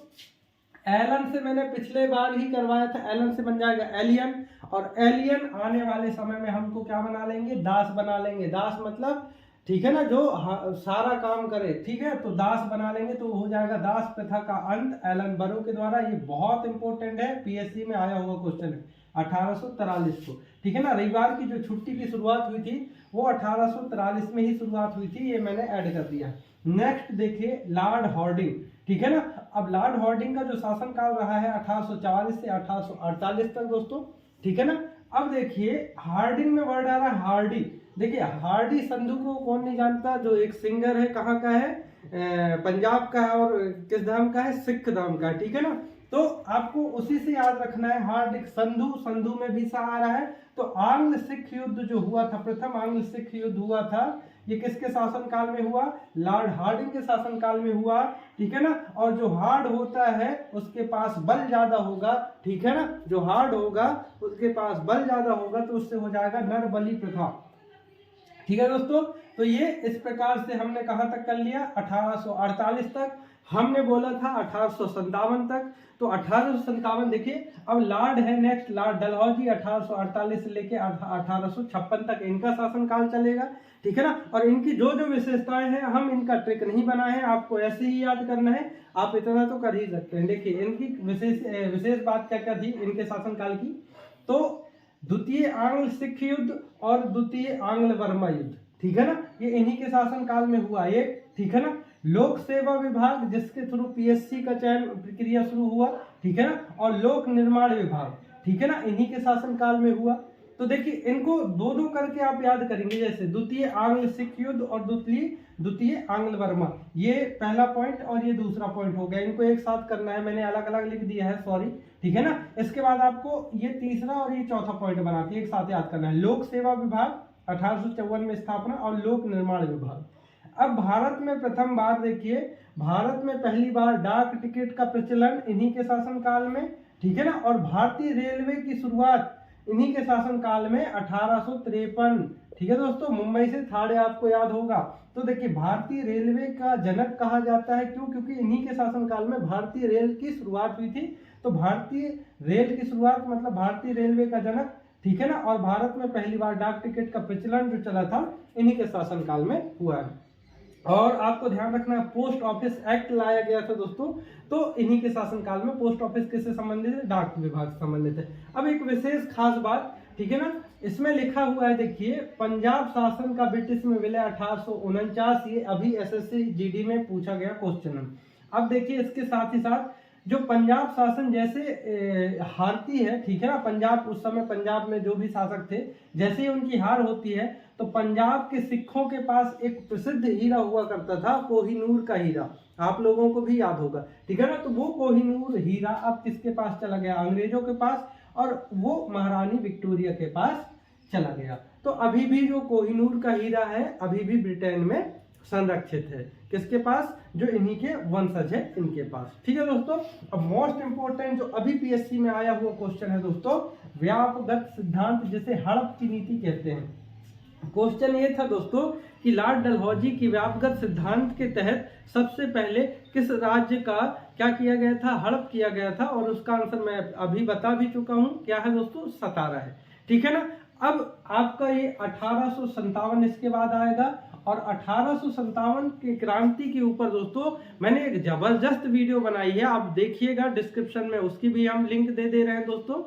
एलन से मैंने पिछले बार ही करवाया था, एलन से बन जाएगा एलियन। और एलियन आने वाले समय में हमको क्या बना लेंगे? दास बना लेंगे। दास मतलब, ठीक है ना, जो सारा काम करे। ठीक है, तो दास बना लेंगे, तो हो जाएगा दास प्रथा का अंत एलन बरो के द्वारा। ये बहुत इंपॉर्टेंट है, पीएससी में आया हुआ क्वेश्चन है। 1843 को, ठीक है ना, रविवार की जो छुट्टी की शुरुआत हुई थी वो 1843 में ही शुरुआत हुई थी, ये मैंने ऐड कर दिया। नेक्स्ट देखिए लॉर्ड हार्डिंग। ठीक है ना, अब लॉर्ड हार्डिंग का जो शासनकाल रहा है 1844 से 1848 तक दोस्तों। ठीक है ना, अब देखिए हार्डिंग में वर्ड आ रहा है हार्डी। देखिए हार्डी संधू को कौन नहीं जानता, जो एक सिंगर है, कहाँ का है? पंजाब का है। और किस धर्म का है? सिख धर्म का है। ठीक है ना, तो आपको उसी से याद रखना है। हार्दिक संधू, संधू में भी सा आ रहा है। तो आंग्ल सिख युद्ध जो हुआ था, प्रथम आंग्ल सिख युद्ध हुआ था, ये किसके शासनकाल में हुआ? लॉर्ड हार्डिंग के शासनकाल में हुआ। ठीक है ना, और जो हार्ड होता है उसके पास बल ज्यादा होगा। ठीक है ना, जो हार्ड होगा उसके पास बल ज्यादा होगा, तो उससे हो जाएगा नर बलि प्रथा। ठीक है दोस्तों, तो ये इस प्रकार से हमने कहां तक कर लिया? 1848 तक। हमने बोला था 1857 तक, तो 1857 देखिए। अब लॉर्ड है नेक्स्ट, लॉर्ड डलहौजी, 1848 से लेके 1856 तक इनका शासनकाल चलेगा। ठीक है ना, और इनकी जो जो विशेषताएं हैं, हम इनका ट्रिक नहीं बनाए हैं, आपको ऐसे ही याद करना है, आप इतना तो कर ही सकते हैं। देखिए इनकी विशेष बात क्या क्या थी इनके शासनकाल की? तो द्वितीय आंग्ल सिख युद्ध और द्वितीय आंग्ल वर्मा युद्ध। ठीक है ना, ये इन्हीं के शासनकाल में हुआ ये। ठीक है ना, लोक सेवा विभाग, जिसके थ्रू पीएससी का चयन प्रक्रिया शुरू हुआ। ठीक है ना, और लोक निर्माण विभाग, ठीक है ना, इन्हीं के शासनकाल में हुआ। तो देखिए इनको दो दो करके आप याद करेंगे, जैसे द्वितीय आंग्ल सिख युद्ध और द्वितीय आंग्ल वर्मा, ये पहला पॉइंट और ये दूसरा पॉइंट हो गया। इनको एक साथ करना है, मैंने अलग अलग लिख दिया है, सॉरी। ठीक है ना, इसके बाद आपको ये तीसरा और ये चौथा पॉइंट बना के एक साथ याद करना है। लोक सेवा विभाग 1854 में स्थापना और लोक निर्माण विभाग। अब भारत में प्रथम बार देखिए, भारत में पहली बार डाक टिकट का प्रचलन इन्हीं के शासनकाल में। ठीक है ना, और भारतीय रेलवे की शुरुआत इन्हीं के शासनकाल में 1853। ठीक है दोस्तों, मुंबई से थाड़े आपको याद होगा। तो देखिए भारतीय रेलवे का जनक कहा जाता है, क्यों? क्योंकि इन्हीं के शासनकाल में भारतीय रेल की शुरुआत हुई थी। तो भारतीय रेल की शुरुआत मतलब भारतीय रेलवे का जनक। ठीक है ना, और भारत में पहली बार डाक टिकट का प्रचलन जो चला था इन्हीं के शासनकाल में हुआ है। और आपको ध्यान रखना है, पोस्ट ऑफिस एक्ट लाया गया था दोस्तों, तो इन्हीं के शासनकाल में। पोस्ट ऑफिस किससे संबंधित है? डाक विभाग से संबंधित है। अब एक विशेष खास बात, ठीक है ना, इसमें लिखा हुआ है, देखिए पंजाब शासन का ब्रिटिश में विलय 1849, ये अभी एसएससी जीडी में पूछा गया क्वेश्चन है। अब देखिए इसके साथ ही साथ जो पंजाब शासन जैसे हारती है, ठीक है ना, पंजाब उस समय पंजाब में जो भी शासक थे, जैसे ही उनकी हार होती है तो पंजाब के सिखों के पास एक प्रसिद्ध हीरा हुआ करता था, कोहिनूर का हीरा। आप लोगों को भी याद होगा। ठीक है ना, तो वो कोहिनूर हीरा अब किसके पास चला गया? अंग्रेजों के पास, और वो महारानी विक्टोरिया के पास चला गया। तो अभी भी जो कोहिनूर का हीरा है अभी भी ब्रिटेन में संरक्षित है। किसके पास? जो इन्हीं के वंशज है इनके पास। ठीक है दोस्तों, अब मोस्ट इंपोर्टेंट जो अभी पीएससी में आया हुआ क्वेश्चन है दोस्तों, व्यापगत सिद्धांत, जिसे हड़प की नीति कहते हैं। क्वेश्चन ये था दोस्तों कि लॉर्ड डलहौजी की व्यापगत सिद्धांत के तहत सबसे पहले किस राज्य का क्या किया गया था? हड़प किया गया था। और उसका आंसर मैं अभी बता भी चुका हूं, क्या है दोस्तों? सतारा है। ठीक है ना, अब आपका ये 1857 इसके बाद आएगा, और 1857 की क्रांति के ऊपर दोस्तों मैंने एक जबरदस्त वीडियो बनाई है, आप देखिएगा, डिस्क्रिप्शन में उसकी भी हम लिंक दे रहे हैं दोस्तों।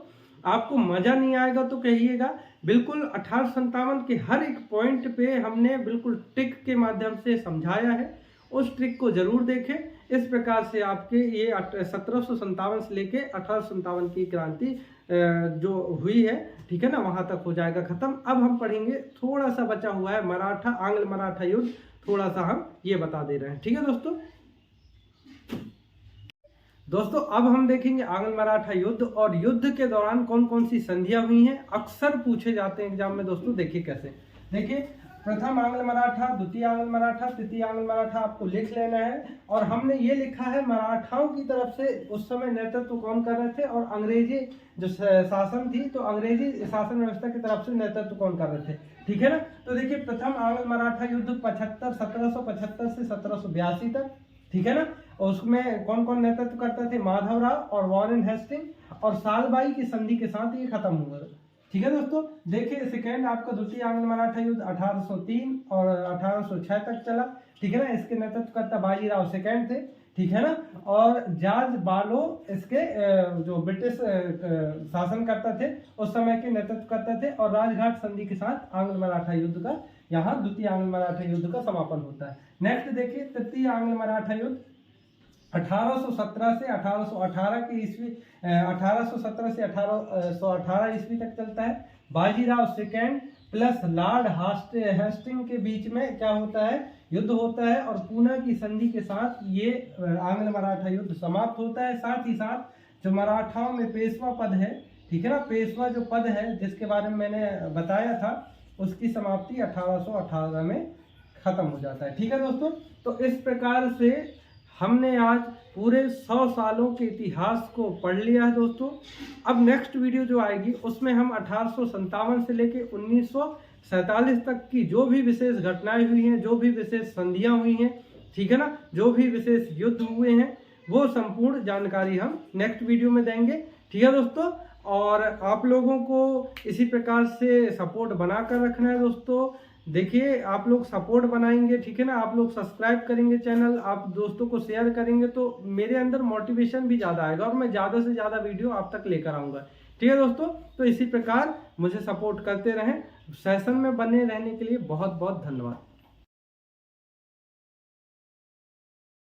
आपको मजा नहीं आएगा तो कहिएगा। बिल्कुल 1857 के हर एक पॉइंट पे हमने बिल्कुल ट्रिक के माध्यम से समझाया है, उस ट्रिक को जरूर देखें। इस प्रकार से आपके ये 1757 से लेके 1857 की क्रांति जो हुई है, ठीक है ना, वहां तक हो जाएगा खत्म। अब हम पढ़ेंगे, थोड़ा सा बचा हुआ है मराठा आंग्ल मराठा युद्ध, थोड़ा सा हम ये बता दे रहे हैं, ठीक है दोस्तों अब हम देखेंगे आंग्ल मराठा युद्ध और युद्ध के दौरान कौन कौन सी संधियां हुई हैं, अक्सर पूछे जाते हैं एग्जाम में दोस्तों। देखिए कैसे, देखिए प्रथम आंग्ल मराठा, द्वितीय आंग्ल मराठा, तृतीय आंग्ल मराठा आपको लिख लेना है। और हमने ये लिखा है मराठाओं की तरफ से उस समय नेतृत्व कौन कर रहे थे, और अंग्रेजी जो शासन थी तो अंग्रेजी शासन व्यवस्था की तरफ से नेतृत्व कौन कर रहे थे, ठीक है ना। तो देखिए प्रथम आंग्ल मराठा युद्ध 1775 से 1782 तक, ठीक है ना। और उसमें कौन कौन नेतृत्व करते थे, माधवराव और वॉरेन हेस्टिंग, और सालबाई की संधि के साथ ये खत्म हुआ, ठीक है दोस्तों। देखिए सेकेंड आपका द्वितीय आंग्ल मराठा युद्ध 1803 और 1806 तक चला, ठीक है ना। इसके नेतृत्व करता बाजीराव सेकेंड थे, ठीक है ना। और जॉर्ज बालो इसके जो ब्रिटिश शासन करता थे उस समय के नेतृत्व करते थे। और राजघाट संधि के साथ आंग्ल मराठा युद्ध का, यहाँ द्वितीय आंग्ल मराठा युद्ध का समापन होता है। नेक्स्ट देखिए तृतीय आंग्ल मराठा युद्ध 1817 से 1818 की ईस्वी, 1817 से 1818 ईस्वी तक चलता है। Bajirao second plus Lord Hasting के बीच में क्या होता है, युद्ध होता है, और पूना की संधि के साथ ये आंग्ल मराठा युद्ध समाप्त होता है। साथ ही साथ जो मराठाओं में पेशवा पद है, ठीक है ना, पेशवा जो पद है जिसके बारे में मैंने बताया था, उसकी समाप्ति 1818 में खत्म हो जाता है, ठीक है दोस्तों। तो इस प्रकार से हमने आज पूरे 100 सालों के इतिहास को पढ़ लिया है दोस्तों। अब नेक्स्ट वीडियो जो आएगी उसमें हम 1857 से लेके 1947 तक की जो भी विशेष घटनाएं हुई हैं, जो भी विशेष संधियां हुई हैं, ठीक है ना, जो भी विशेष युद्ध हुए हैं, वो संपूर्ण जानकारी हम नेक्स्ट वीडियो में देंगे, ठीक है दोस्तों। और आप लोगों को इसी प्रकार से सपोर्ट बनाकर रखना है दोस्तों। देखिए आप लोग सपोर्ट बनाएंगे, ठीक है ना, आप लोग सब्सक्राइब करेंगे चैनल, आप दोस्तों को शेयर करेंगे तो मेरे अंदर मोटिवेशन भी ज़्यादा आएगा और मैं ज़्यादा से ज़्यादा वीडियो आप तक लेकर आऊँगा, ठीक है दोस्तों। तो इसी प्रकार मुझे सपोर्ट करते रहें। सेशन में बने रहने के लिए बहुत बहुत धन्यवाद।